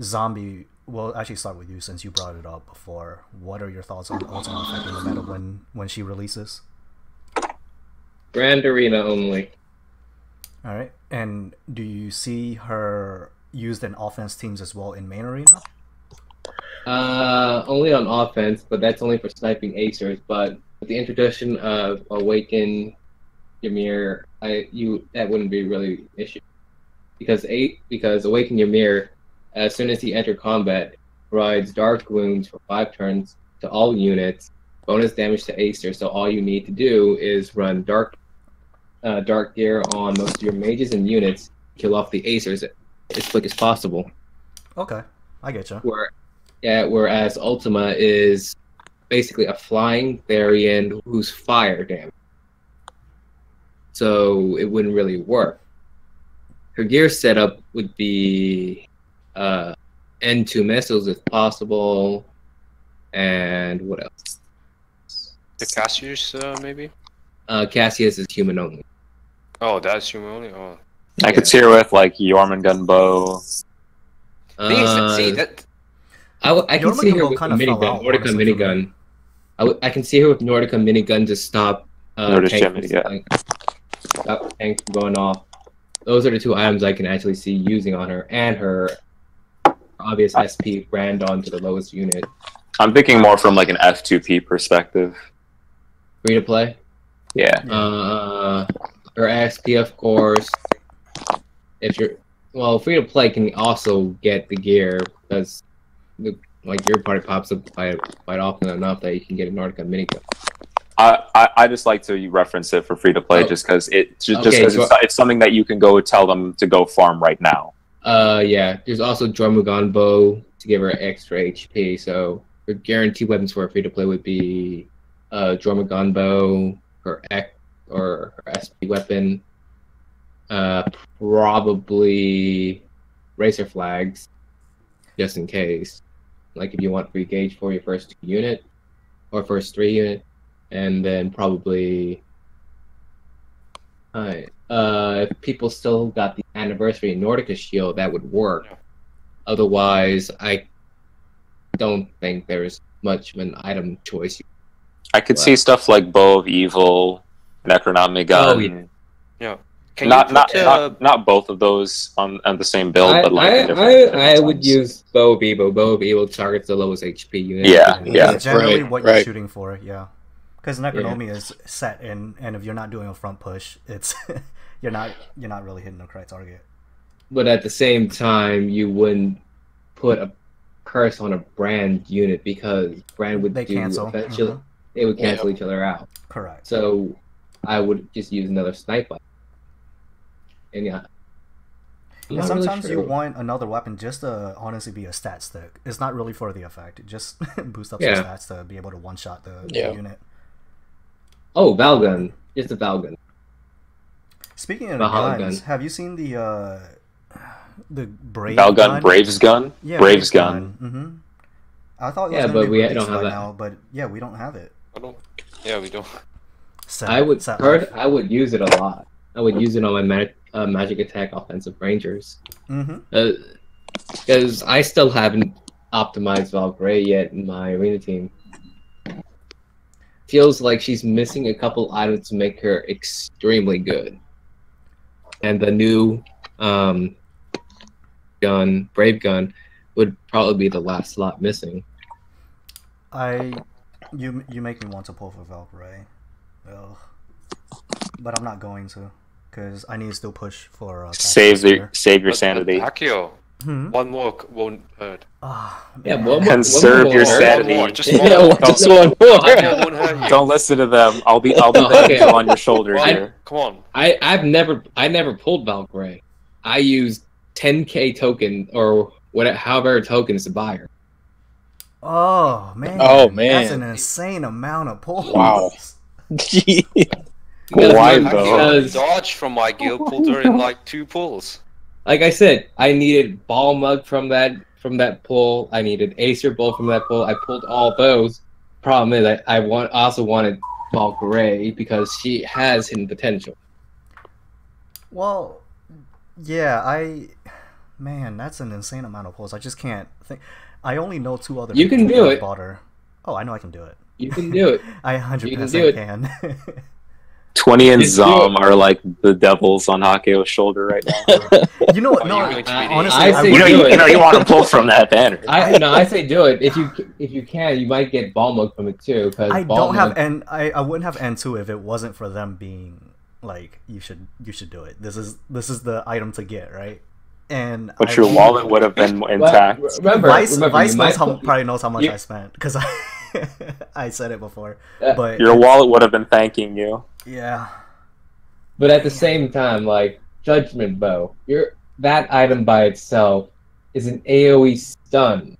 Zombie, we'll actually start with you since you brought it up before. What are your thoughts on Ultima affecting the meta when she releases? Grand Arena only. All right, and do you see her used in offense teams as well in main arena? Only on offense, but that's only for sniping acers. But with the introduction of Awaken Ymir, that wouldn't be really an issue because Awaken Ymir, as soon as he enters combat, provides dark wounds for 5 turns to all units, bonus damage to Acer. So all you need to do is run dark gear on most of your mages and units, kill off the Acers as quick as possible. Okay, I get you. Whereas Ultima is basically a flying Therian who's fire damage. So it wouldn't really work. Her gear setup would be N2 missiles if possible, and what else? The Cassius, maybe? Cassius is human only. Oh, that's human only? Oh. I could see her with like Jormungand bow. See, that... I can see her Jormungand with a kinda fell minigun, out, Nordica honestly, for me. minigun. I can see her with Nordica minigun to stop Notice tanks Jimmy, yeah. stop tanks from going off. Those are the two items I can actually see using on her, and her obvious SP brand onto the lowest unit. I'm thinking more from like an F2P perspective. Free to play. Yeah. Her XP, of course. If you're free to play can also get the gear because like your party pops up quite often enough that you can get a Nordica minigun. I just like to reference it for free to play just because it's something that you can go tell them to go farm right now. Yeah. There's also Jormungand bow to give her extra HP. So her guaranteed weapons for a free to play would be Jormungand bow, her X or her SP weapon, probably racer flags, just in case. Like if you want free gauge for your first 2 unit or first 3 unit. And then probably, if people still got the anniversary Nordica shield, that would work. Otherwise, I don't think there's much of an item choice. I could see stuff like Bow of Evil, Necronomicon. Oh, yeah. Yeah. Not both of those on the same build, but like I would use Bow of Evil. Bow of Evil targets the lowest HP unit. Yeah. It's generally Right, what you're right. shooting for, yeah. Because Necronomy is set, and if you're not doing a front push, it's you're not really hitting the correct target. But at the same time, you wouldn't put a curse on a brand unit because brand would cancel. Eventually. They would cancel each other out. Correct. So I would just use another sniper. And yeah. And sometimes you want another weapon just to honestly be a stat stick. It's not really for the effect. Just boost up some stats to be able to one-shot the unit. Oh, Valgun. Just a Valgun. Speaking of guns, have you seen the Brave Valgun gun? Braves gun? Yeah, Braves gun. Mm-hmm. I thought it was but we released don't have right that. now, but yeah, we don't have it. We don't. I would use it a lot. I would use it on my magic attack offensive rangers. Because I still haven't optimized Valkyrie yet in my arena team. Feels like she's missing a couple items to make her extremely good. And the new Brave gun, would probably be the last slot missing. You make me want to pull for Valkyrie. Ugh. But I'm not going to, because I need to still push for save your sanity. Akio, one more won't hurt. Conserve your sanity. One more, just one more. Won't hurt you. Don't listen to them. I'll be the angel on your shoulder here. Come on. I never pulled Valkyrie. I used 10k token or however tokens to buy her. Oh man! That's an insane amount of pulls. Wow. Why though? Dodge from my guild pulled her in like 2 pulls. Like I said, I needed Ball Mug from that pull. I needed Acer Bolt from that pull. I pulled all those. Problem is, I also wanted Valkyrie because she has hidden potential. Well, yeah, man, that's an insane amount of pulls. I just can't think. I only know 2 other people can do who it. bought her. Oh, I know I can do it. You can do it. I 100% can. Twinny and Zom are like the devils on Hakeo's shoulder right now. You know what? No, honestly, you want to pull from that banner. I say do it. If you can, you might get Ball Mug from it too. I don't have I wouldn't have N2 if it wasn't for them being like you should do it. This is the item to get, right? But your wallet would have been intact. Remember, Vice probably knows how much I spent because I said it before. But your wallet would have been thanking you. Yeah. But at the same time, like Judgment Bow, that item by itself is an AoE stun.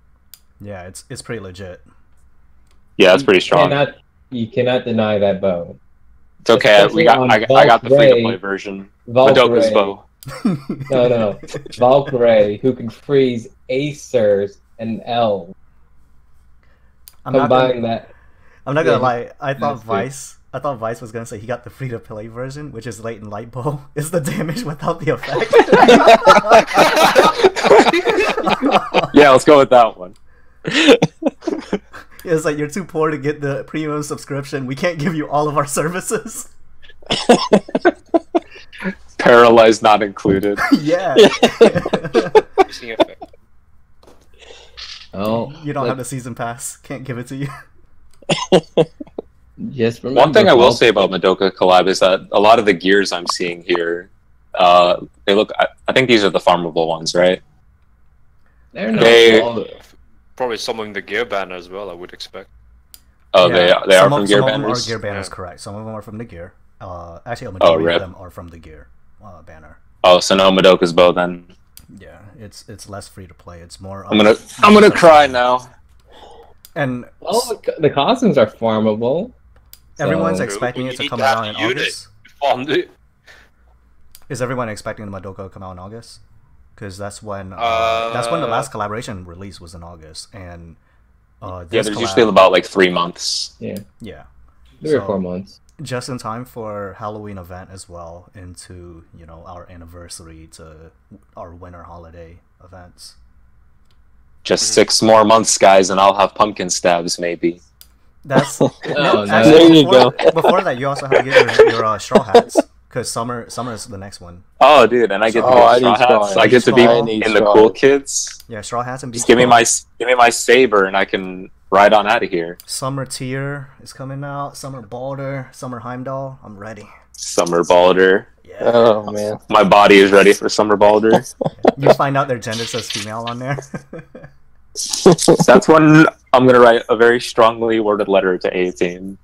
Yeah, it's pretty legit. Yeah, it's pretty strong. You cannot deny that bow. It's okay. I got the free to play version. Madoka's bow. No. Valkyrie, who can freeze Acers and Elves. Combining that. I'm not gonna Yeah, lie. I thought that's good. Vice was gonna say he got the free to play version, which is latent light bow. Is the damage without the effect? Yeah, let's go with that one. It's like you're too poor to get the premium subscription. We can't give you all of our services. Paralyzed not included. Yeah. Missing effect. Oh, You don't look, have the season pass. Can't give it to you. just remember. One thing I will say about Madoka Collab is that a lot of the gears I'm seeing here, they look. I think these are the farmable ones, right? They're not They- all- Probably some in the gear banner as well, I would expect. Oh, Yeah, they are some from of, gear some of them banners. are gear banners, Yeah. correct. Some of them are from the gear. Actually, a majority rip. of them are from the gear banner. Oh, so no Madoka's bow then. Yeah, it's less free to play. It's more. I'm gonna cry now. And Oh, the costumes are farmable. everyone's So- expecting it to You come need to have out in a unit. August. Farmed it. Is everyone expecting the Madoka to come out in August? Because that's when the last collaboration release was in August, and Yeah, this there's collab- usually about like 3 months. Yeah, yeah, 3 or 4 months. just in time for Halloween event as well, into our anniversary to our winter holiday events. Just 6 more months, guys, and I'll have pumpkin stabs maybe. That's no. actually, There you before, before that, you also have to get your straw hats because summer is the next one. Oh, dude, and I get to Oh, get I straw need straw hats. hats. I get to be I need in the straw cool hats. kids. Yeah, straw hats and Just beach give me balls. my saber, and I can ride on out of here. Summer tier is coming out. Summer Balder, Summer Heimdall. I'm ready. Summer Balder. Yeah. Oh man. My body is ready for Summer Balder. You find out their gender says female on there. That's when I'm gonna write a very strongly worded letter to A Team,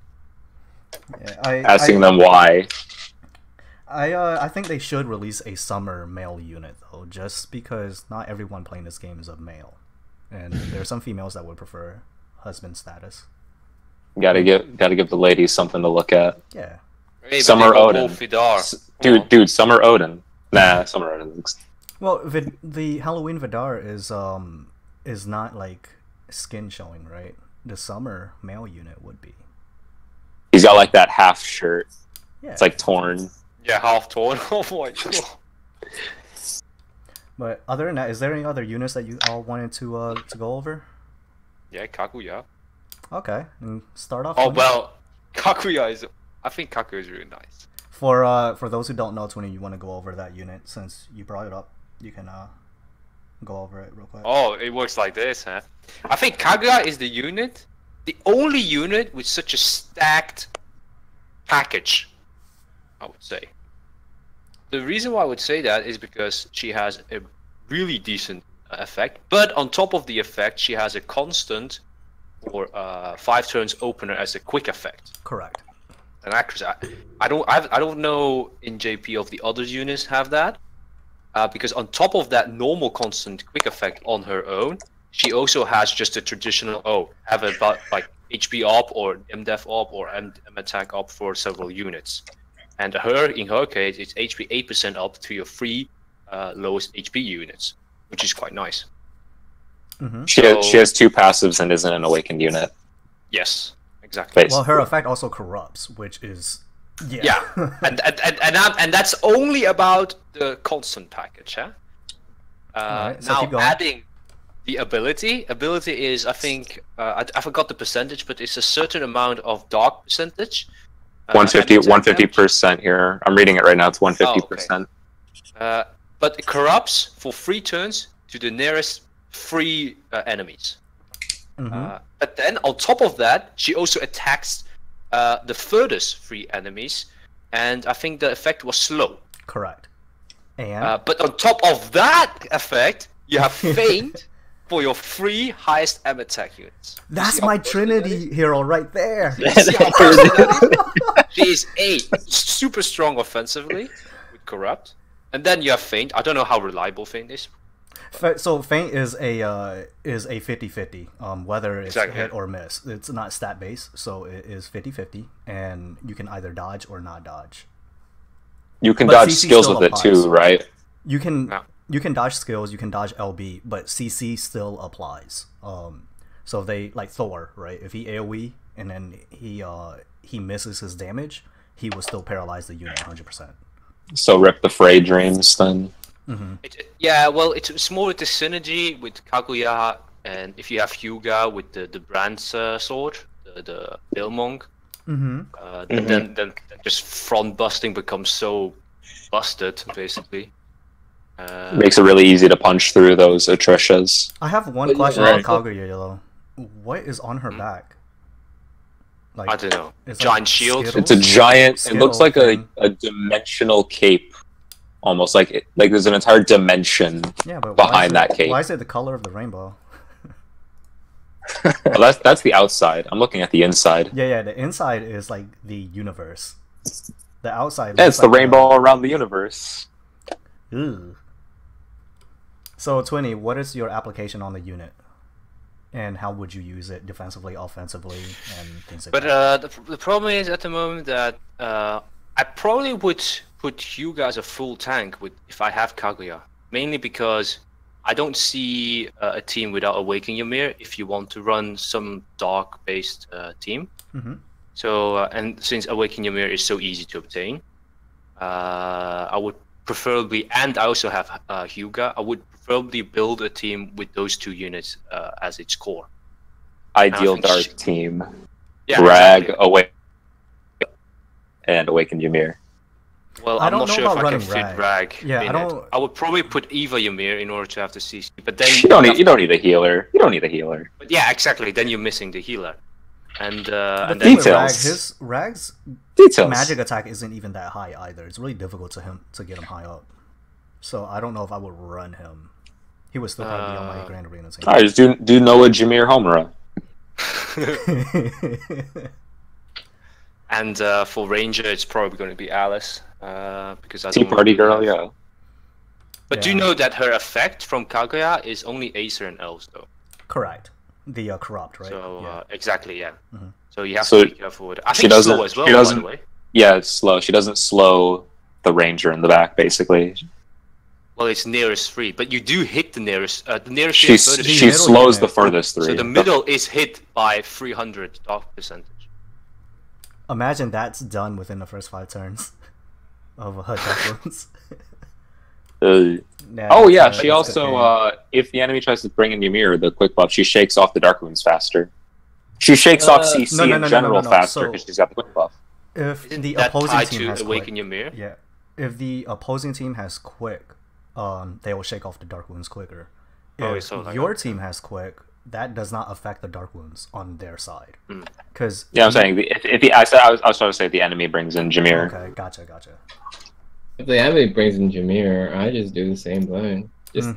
Yeah, asking them why. I think they should release a summer male unit though, just because not everyone playing this game is a male, and there are some females that would prefer husband status. Gotta give the ladies something to look at. Yeah. Hey, but Summer they got Odin. both Vidar. Dude, Summer Odin. Nah, Summer Odin. Well, the Halloween Vidar is not like skin showing, right? The summer male unit would be. He's got like that half shirt. Yeah. It's like torn. Yeah, half torn. Oh my god. But other than that, is there any other units that you all wanted to go over? Yeah, Kaguya. Okay, and start off. Oh Twinny. well, I think Kaguya is really nice. For those who don't know, Twinny, you want to go over that unit since you brought it up. You can go over it real quick. Oh, it works like this, huh? I think Kaguya is the only unit with such a stacked package, I would say. The reason why I would say that is because she has a really decent effect, but on top of the effect, she has a constant or 5 turns opener as a quick effect. Correct. An accuracy. I don't know in JP of the other units have that, because on top of that normal constant quick effect on her own, she also has just a traditional have a like HP up or MDef up or M attack up for several units, and in her case it's HP 8% up to your 3 lowest HP units, which is quite nice. Mm-hmm. She has 2 passives and isn't an awakened unit. Yes, exactly. Basically. Well, her effect also corrupts, which is Yeah, and that's only about the constant package, huh? Alright, so Now keep going. adding the ability is, I think, I forgot the percentage, but it's a certain amount of dark percentage. 150% here. I'm reading it right now. It's 150%. But it corrupts for 3 turns to the nearest 3 enemies. Mhm. But then on top of that, she also attacks the furthest 3 enemies, and I think the effect was slow. Correct. And But on top of that effect, you have feint for your 3 highest M attack units. You that's see how my close that Trinity hero right there. is? You see how close that is? She is super strong offensively with corrupt, and then you have feint. I don't know how reliable feint is. So feint is a 50-50, whether it's Exactly. hit or miss. It's not stat based, so it is 50-50, and you can either dodge or not dodge. You can But dodge CC skills still with it applies. too, right? You can No. you can dodge skills, you can dodge LB, but CC still applies. So if they like Thor, right? If he AOE and then he misses his damage, he will still paralyze the unit 100%. So rip the Frey dreams then. Yeah, well, it's more with the synergy with Kaguya, and if you have Hyuga with the brand sword, the Bilmong, then just front busting becomes so busted, basically. Makes it really easy to punch through those Atricias. I have one question about Kaguya, though. What is on her back? Like, I don't know. It's Giant like shield. Skittles? It's a giant. It Skittle looks like thing. a dimensional cape, almost like there's an entire dimension Yeah, but behind that cape. Why is it the color of the rainbow? Well, that's the outside. I'm looking at the inside. Yeah, the inside is like the universe. The outside. Yeah, it's looks the like rainbow around the universe. Ew. So, Twinny, what is your application on the unit? And how would you use it defensively, offensively, and things like But that? the problem is at the moment that I probably would put Hyuga as a full tank if I have Kaguya. Mainly because I don't see a team without Awaken Ymir if you want to run some dark-based team. So, and since Awaken Ymir is so easy to obtain, I would preferably, and I also have Hyuga, I would preferably build a team with those two units as its core. Ideal dark team. Yeah, Rag, exactly. and Awaken Ymir. Well, I I'm don't not know sure if about I can running fit Rag. Rag Yeah, in I don't- it. I would probably put Eva Ymir in order to have the CC, but then You don't need a healer. You don't need a healer. But yeah, exactly. Then you're missing the healer, and The and thing then with Rag, Details. Rag's Details. magic attack isn't even that high either. It's really difficult to get him high up. So I don't know if I would run him. He would still probably be on my Grand Arena team. Alright, just do Noah Jameer Homura. and for Ranger, it's probably going to be Alice because I Tea don't Party really Girl, have- yeah. But do you know that her effect from Kaguya is only Acer and Elves though? Correct. The corrupt, right? So yeah. exactly, yeah. So you have So to be careful with it. I she think doesn't- slow as well, she by doesn't- the way. Yeah, it's slow. She doesn't slow the Ranger in the back, basically. Well, it's nearest 3, but you do hit the nearest. The nearest She three and furthest she middle slows unit. the furthest three. So the middle is hit by 300 dark percentage. Imagine that's done within the first 5 turns of Dark Wounds. Oh yeah, that's she a also good game. if the enemy tries to bring in Ymir, the quick buff, she shakes off the dark wounds faster. She shakes off CC no, in no, general no. faster So- because she's got the quick buff. If Isn't the that opposing tied team to has Awaken quick, Ymir? yeah. If the opposing team has quick, they will shake off the Dark Wounds quicker. Oh, If it's so like your that. team has quick, that does not affect the Dark Wounds on their side. Because Yeah, I'm saying I was trying to say the enemy brings in Jameer. Okay, gotcha. If the enemy brings in Jameer, I just do the same thing. Just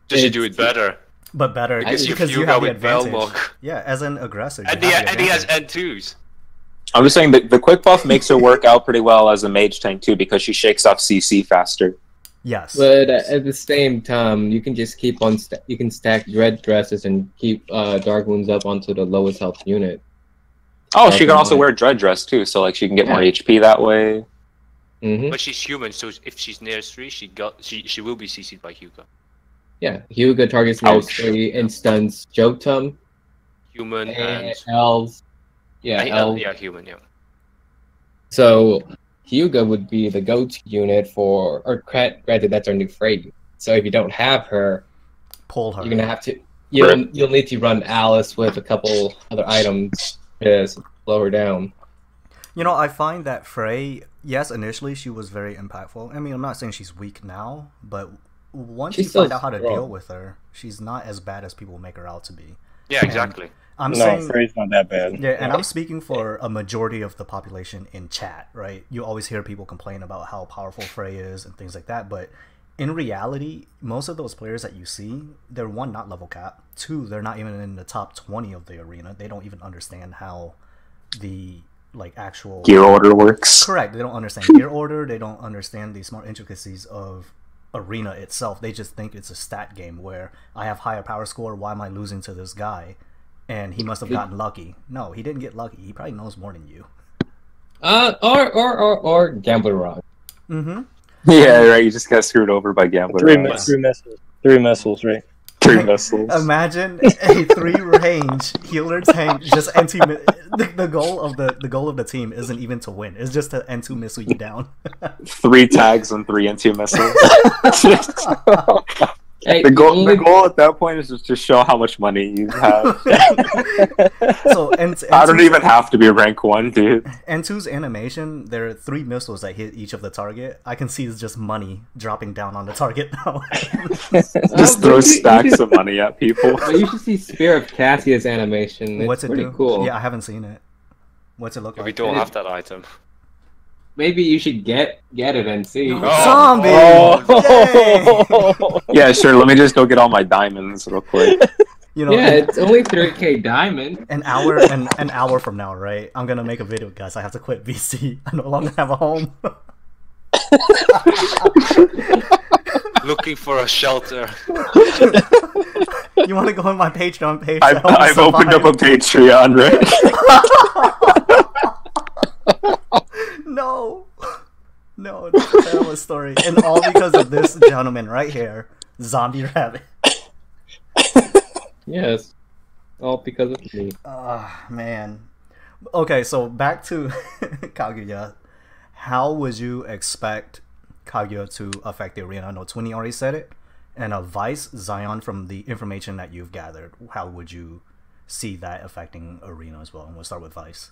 Just you do it better. But better Because because you you go have the with advantage. Belmog. Yeah, as an aggressor, you And, have the and he has advantage. N2s. I'm just saying the quick buff makes her work out pretty well as a mage tank too because she shakes off CC faster. Yes. But at the same time, you can just keep on. You can stack dread dresses and keep dark wounds up onto the lowest health unit. Oh, she can also wear dread dress too, so like she can get more HP that way. Mm-hmm. But she's human, so if she's nearest 3, she will be CC'd by Hyuga. Yeah, Hyuga targets nearest Ouch. 3 and stuns Jotun Human and and elves. Yeah, elves. yeah, human, yeah. So Hyuga would be the go-to unit for, or granted, that's our new Frey. So if you don't have her, Pull her. you're gonna have to. You'll need to run Alice with a couple other items to slow her down. You know, I find that Frey, yes, initially she was very impactful. I mean, I'm not saying she's weak now, but once She's you find still out how to strong. deal with her, she's not as bad as people make her out to be. Yeah, exactly. I'm No, saying, Frey's not that bad. yeah, and I'm speaking for a majority of the population in chat, right? You always hear people complain about how powerful Frey is and things like that, but in reality, most of those players that you see, they're 1, not level cap, 2, they're not even in the top 20 of the arena. They don't even understand how the actual Gear order works. Correct. They don't understand gear order. They don't understand the smart intricacies of arena itself. They just think it's a stat game where I have higher power score. Why am I losing to this guy? And he must have gotten lucky. No, he didn't get lucky. He probably knows more than you. Or Gambler Rock. Mm-hmm. Yeah, right. You just got screwed over by gambler. Three missiles, right? 3 missiles. Imagine a 3 range healer tank just NT. The goal of the team isn't even to win. It's just to N2 missile you down. 3 tags and 3 N2 missiles. Hey, the goal at that point is just to show how much money you have. So I don't even have to be rank 1, dude. N2's animation, there are 3 missiles that hit each of the target. I can see it's just money dropping down on the target now. Just throw stacks of money at people. But you should see Spear of Cassia's animation. It's What's it pretty do? cool. Yeah, I haven't seen it. What's it look like? We don't have that item. Maybe you should get it and see. Zombie! Oh. Yeah, sure. Let me just go get all my diamonds real quick. You know, Yeah, it's only 3K diamond. an hour from now, right? I'm gonna make a video, guys. I have to quit VC. I no longer have a home. Looking for a shelter. You want to go on my Patreon page? I've opened up a Patreon, right? No, it's a terrible story, and all because of this gentleman right here, ZombieRabbit. Yes, all because of me. Man. Okay, so back to Kaguya. How would you expect Kaguya to affect the arena? I know Twinny already said it, and Vice, Zion, from the information that you've gathered, how would you see that affecting arena as well? And we'll start with Vice.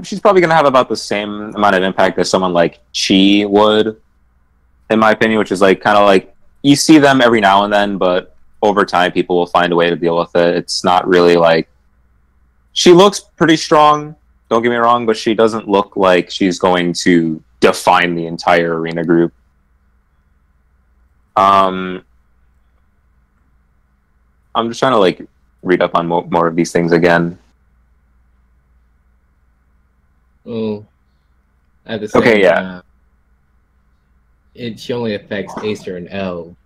She's probably gonna have about the same amount of impact as someone like Chi would, in my opinion, which is like kind of like you see them every now and then, but over time people will find a way to deal with it. It's not really like she looks pretty strong, don't get me wrong, but she doesn't look like she's going to define the entire arena group. I'm just trying to like read up on more of these things again. Oh, at the same Okay, yeah. She only affects Acer and L.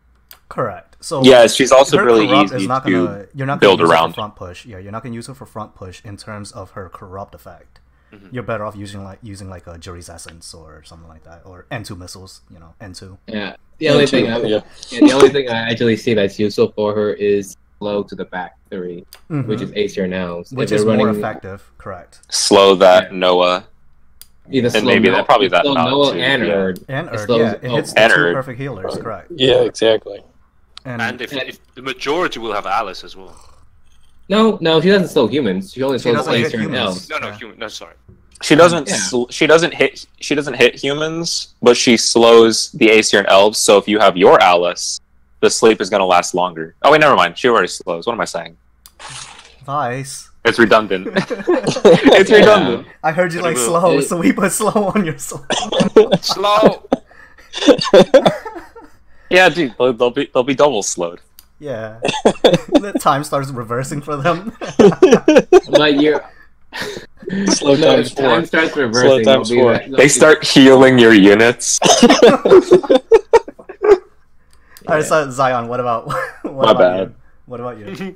Correct. So yeah, she's also her really corrupt easy is not to gonna, you're not build gonna use around. Her for front push. Yeah, you're not gonna use her for front push in terms of her corrupt effect. Mhm. You're better off using like a Jury's Essence or something like that, or N2 missiles. N2. Yeah, the only thing I actually see that's useful for her is slow to the back 3, which is Acer and L. Which is more effective. Correct. Slow that Noah. Either slow maybe that probably that slow amount Noah too, and yeah. Erd. And Erd, slows- yeah, it hits the and 2 Erd. perfect healers. Correct. Yeah, exactly. And if the majority will have Alice as well. No, she doesn't slow humans. She only slows doesn't hit Acer and L. humans. No, Yeah. human. No, sorry. She doesn't. Yeah. She doesn't hit humans, but she slows the Acer and elves. So if you have your Alice, the sleep is going to last longer. Oh wait, never mind. She already slows. What am I saying? Vice. It's redundant. It's redundant. I heard you But it like will. slow, so we put slow on your slow. Slow. Yeah, dude, they'll be double slowed. Yeah. The time starts reversing for them. But you're Slow no, times if time 4. starts reversing. times it'll be 4. that- They start healing your units. Alright, so Zion, what about My bad. you? What about you?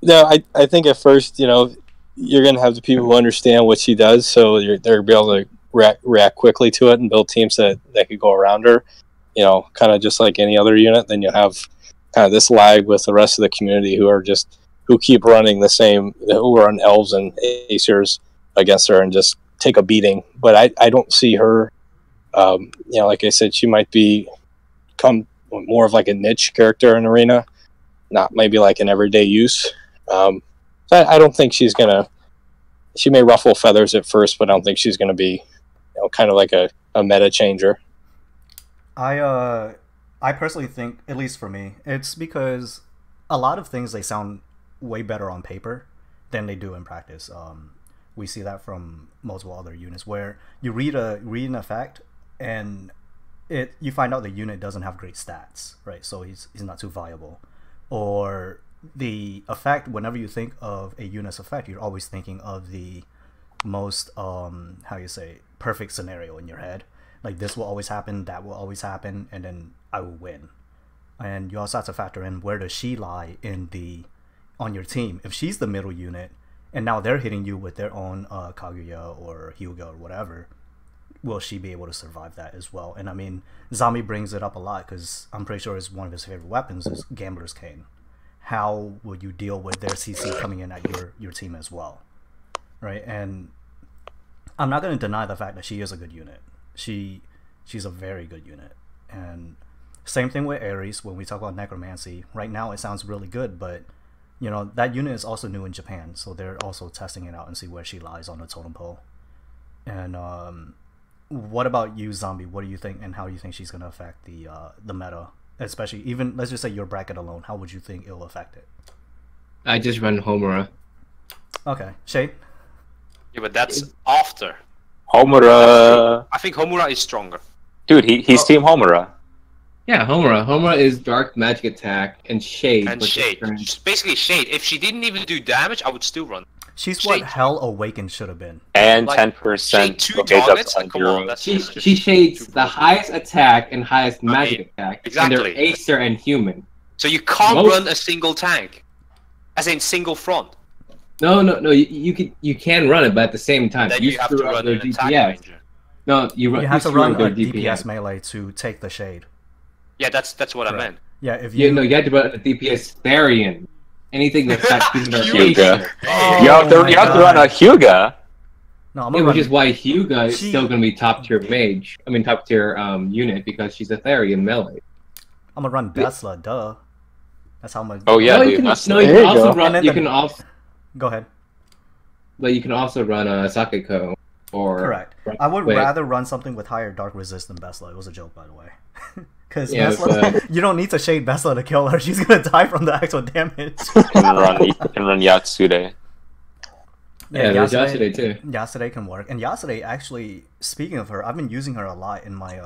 No, I think at first, you're going to have the people who understand what she does, so they're going to be able to react quickly to it and build teams that could go around her, kind of just like any other unit. Then you have kind of this lag with the rest of the community who keep running the same, who run elves and acers against her and just take a beating. But I don't see her, like I said, she might become more of like a niche character in Arena, not maybe like an everyday use. So I don't think she's gonna. She may ruffle feathers at first, but I don't think she's gonna be, kind of like a meta changer. I personally think, at least for me, it's because a lot of things they sound way better on paper than they do in practice. We see that from multiple other units where you read an effect and you find out the unit doesn't have great stats, right? So he's not too viable, or the effect, whenever you think of a unit's effect, you're always thinking of the most perfect scenario in your head. Like, this will always happen, that will always happen, and then I will win. And you also have to factor in, where does she lie on your team? If she's the middle unit and now they're hitting you with their own Kaguya or Hyuga or whatever, will she be able to survive that as well? And I mean, Zombie brings it up a lot because I'm pretty sure it's one of his favorite weapons is Gambler's Cane. How would you deal with their CC coming in at your team as well, right? And I'm not going to deny the fact that she is a good unit. She's a very good unit. And same thing with Ares when we talk about Necromancy. Right now it sounds really good, but you know, that unit is also new in Japan, so they're also testing it out and see where she lies on the totem pole. And what about you, Zombie? What do you think, and how do you think she's going to affect the meta? Especially, even, let's just say your bracket alone, how would you think it'll affect it? I just run Homura. Okay. Shade? Yeah, but that's after. Homura. I think Homura is stronger. Dude, he's Team Homura. Yeah, Homura. Homura is dark magic attack and shade. And shade. Just basically shade. If she didn't even do damage, I would still run. She's Shade. what Hell Awakened should have been. And Like, 10% shade 2 gauge up targets? on Come on, hero. that's She just shades too the broad. highest attack and highest magic attack. exactly. And they're Acer and human. So you can't Most- run a single tank. As in single front. No. You can run it, but at the same time, Then you have to screw up run their an attack DPS. ranger. No, you You have to screw run up their a DPS melee to take the shade. Yeah, that's what I Right. meant. Yeah, if you... You have to run a DPS Therian. Anything that's not human or Hyuga. Acer. Oh you have to my run a God. Hyuga. No, I'm Yeah, gonna which run... is why Hyuga is She- still going to be top tier mage. I mean, top tier unit because she's a Therian melee. I'm gonna run Besla, duh. That's how much... Oh, yeah, no, dude, you can, that's- no, you there can you also go. And run. then You the- can also, Go ahead. but you can also run a Sakeko or Correct. I would rather run something with higher dark resist than Besla. It was a joke, by the way. Because Yeah, you don't need to shade Besla to kill her. She's gonna die from the actual damage. and run Yatsude. Yeah, there's Yasude too. Yasude can work, and Yasude actually. Speaking of her, I've been using her a lot in my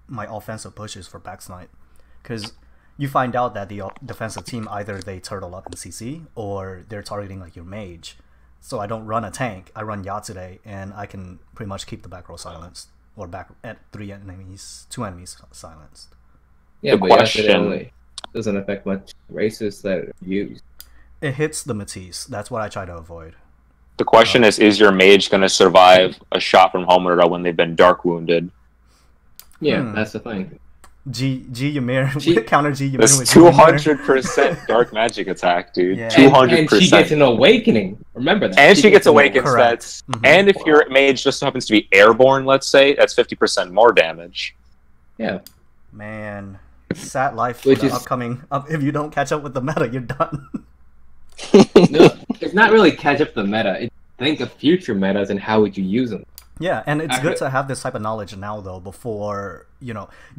my offensive pushes for Backsnipe, because you find out that the defensive team either they turtle up in CC or they're targeting like your mage. So I don't run a tank. I run Yatsude, and I can pretty much keep the back row silenced, or back at two enemies silenced. Yeah, The but question- Yasude only doesn't affect much races that are used. It hits the Matisse. That's what I try to avoid. The question is your mage going to survive a shot from Homura when they've been dark wounded? Yeah, that's the thing. G Ymir She- counter G Ymir That's with G Ymir. 200% dark magic attack, dude. Yeah. 200%. And she gets an awakening. Remember that. And she gets an awakened Correct. stats. Mhm. And if your mage just happens to be airborne, let's say, that's 50% more damage. Yeah. Man, sad life for Which the is- upcoming. If you don't catch up with the meta, you're done. No, it's not really catch up the meta. It's think of future metas and how would you use them. Yeah, and it's good Accurate. to have this type of knowledge now, though, before, you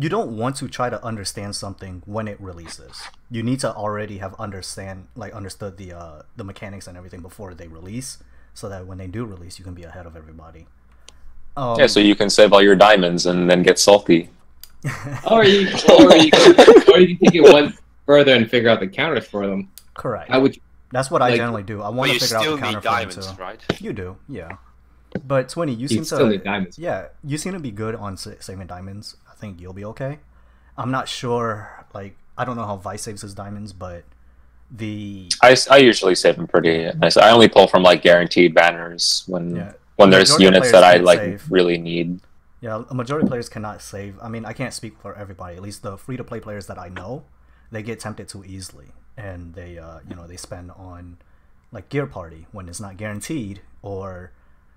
don't want to try to understand something when it releases. You need to already have understood the mechanics and everything before they release, so that when they do release, you can be ahead of everybody. Yeah, so you can save all your diamonds and then get salty. Or you can take it one further and figure out the counters for them. Correct. I would. That's what I like- generally do. I But want you to figure out still the counter need for them diamonds, too. right? You do, yeah. But Twinny, you You seem still to need diamonds. Yeah, you seem to be good on saving diamonds. I think you'll be okay. I'm not sure. Like, I don't know how Vice saves his diamonds, but I usually save them pretty nice. I only pull from like guaranteed banners when Yeah. there's Majority of units players that I can't like save. really need. Yeah, a majority of players cannot save. I mean, I can't speak for everybody. At least the free-to-play players that I know, they get tempted too easily, and they they spend on like Gear Party when it's not guaranteed, or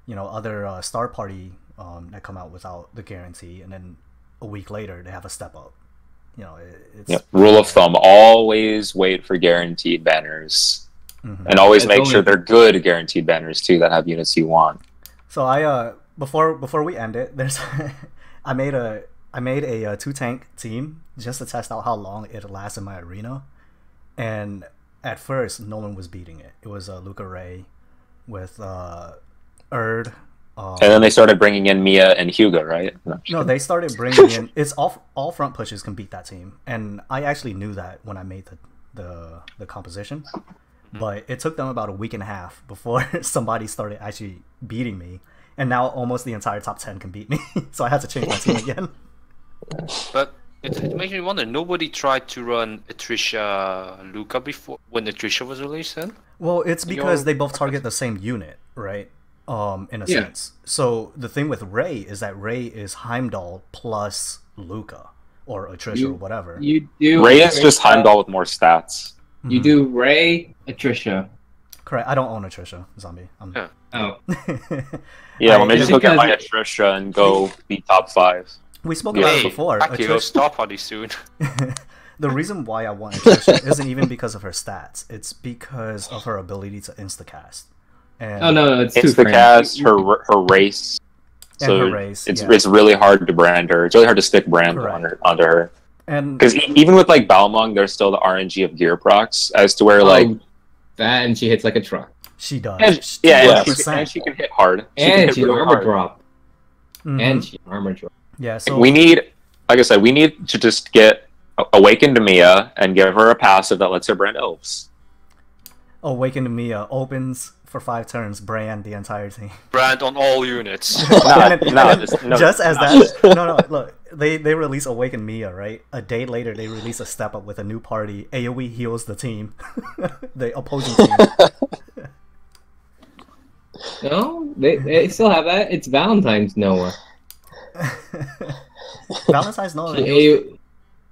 other Star Party that come out without the guarantee, and then a week later they have a step up. It's Yeah. Rule of thumb: always wait for guaranteed banners, Mhm. and always It's make only- sure they're good guaranteed banners too that have units you want. So I before we end it, there's I made a 2-tank team just to test out how long it lasts in my arena, and at first no one was beating it. It was Luca Ray with Erd. And then they started bringing in Mia and Hyuga, right? No, they started bringing in. It's all front pushes can beat that team, and I actually knew that when I made the composition. But it took them about a week and a half before somebody started actually beating me, and now almost the entire top 10 can beat me. So I had to change my team again. But it makes me wonder, nobody tried to run Atrisha Luca before when Atrisha was released then? Well, it's because Your- they both target the same unit, right? in a Yeah. sense. So the thing with Ray is that Ray is Heimdall plus Luca or Atrisha or whatever. You do Ray is just Atrisha- Heimdall with more stats. You Mhm. do Ray, Atrisha. Correct. I don't own Atrisha, zombie. Yeah. Oh, Yeah, I- well, maybe it's just go get my because- Atrisha and go be top 5. We spoke Yeah. about it Hey, before. Akio, stop party soon. The reason why I want Atrisha isn't even because of her stats. It's because of her ability to instacast. And oh no, it's It's too the cast, her race. And So her race, it's yeah. it's really hard to brand her. It's really hard to stick brand Correct. onto her. And Because even with like Balmung, there's still the RNG of gear procs as to where like that, and she hits like a truck, she does. and, she can hit hard. She can and hit she really armor hard. drop, Mhm. and she armor drop. yeah, so We need, like I said, we need to just get Awakened Mia and give her a passive that lets her brand elves. Awakened Mia opens for 5 turns, brand the entire team. Brand on all units. Just as that. No, look, they release Awakened Mia, right? A day later, they release a step up with a new party. AoE heals the team, the opposing team. No, they still have that. It's Valentine's Noah. Valentine's Noah. She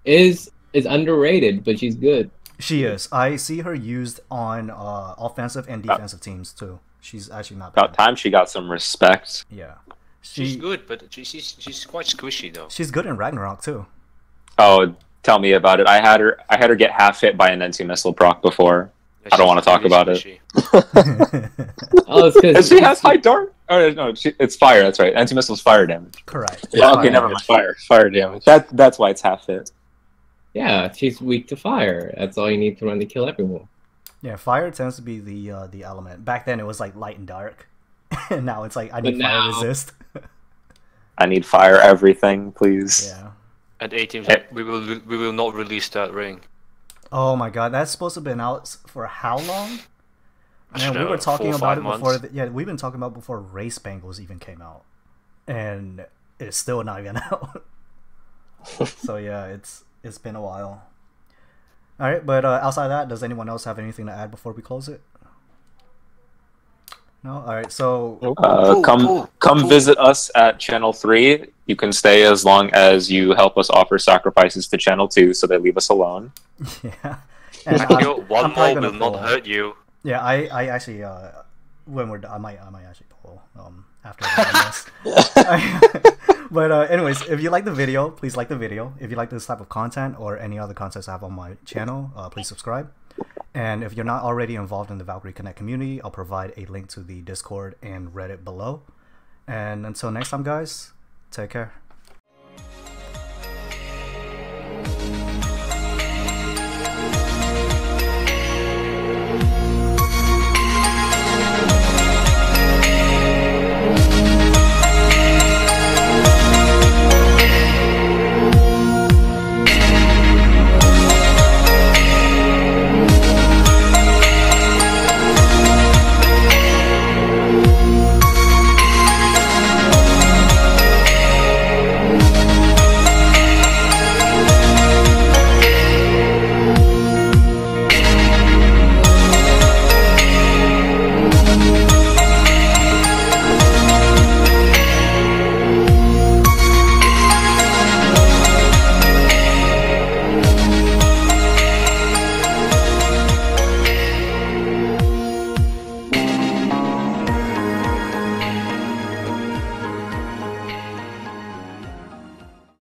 is underrated, but she's good. She is. I see her used on offensive and defensive teams too. She's actually not About bad. time she got some respect. Yeah, She's good, but she's quite squishy though. She's good in Ragnarok too. Oh, tell me about it. I had her get half hit by an NC missile proc before. I don't She's want to talk really about it. squishy. Oh, it's because And she has high dart. Oh no, it's fire. That's right. NC missile's fire damage. Correct. Yeah, okay, Fire never damage. mind. Fire damage. That's why it's half hit. yeah, she's weak to fire. That's all you need to run to kill everyone. Yeah, fire tends to be the element. Back then it was like light and dark, and now it's like I But need fire now- resist. I need fire everything, please. Yeah. And A teams, Hey. we will not release that ring. Oh my god, that's supposed to have been out for how long? I Man, don't we know, were talking 4 or about 5 it before. months. Yeah, we've been talking about before Race Bangles even came out, and it's still not even out. So yeah, it's been a while. All right, but outside of that, does anyone else have anything to add before we close it? No. All right, so Come visit us at Channel 3. You can stay as long as you help us offer sacrifices to Channel 2, so they leave us alone. yeah, and Akio, one probably more gonna will not pull. hurt you. Yeah, I actually when we're done, I might actually pull after this. But anyways, if you like the video, please like the video. If you like this type of content or any other content I have on my channel, please subscribe. And if you're not already involved in the Valkyrie Connect community, I'll provide a link to the Discord and Reddit below. And until next time, guys, take care.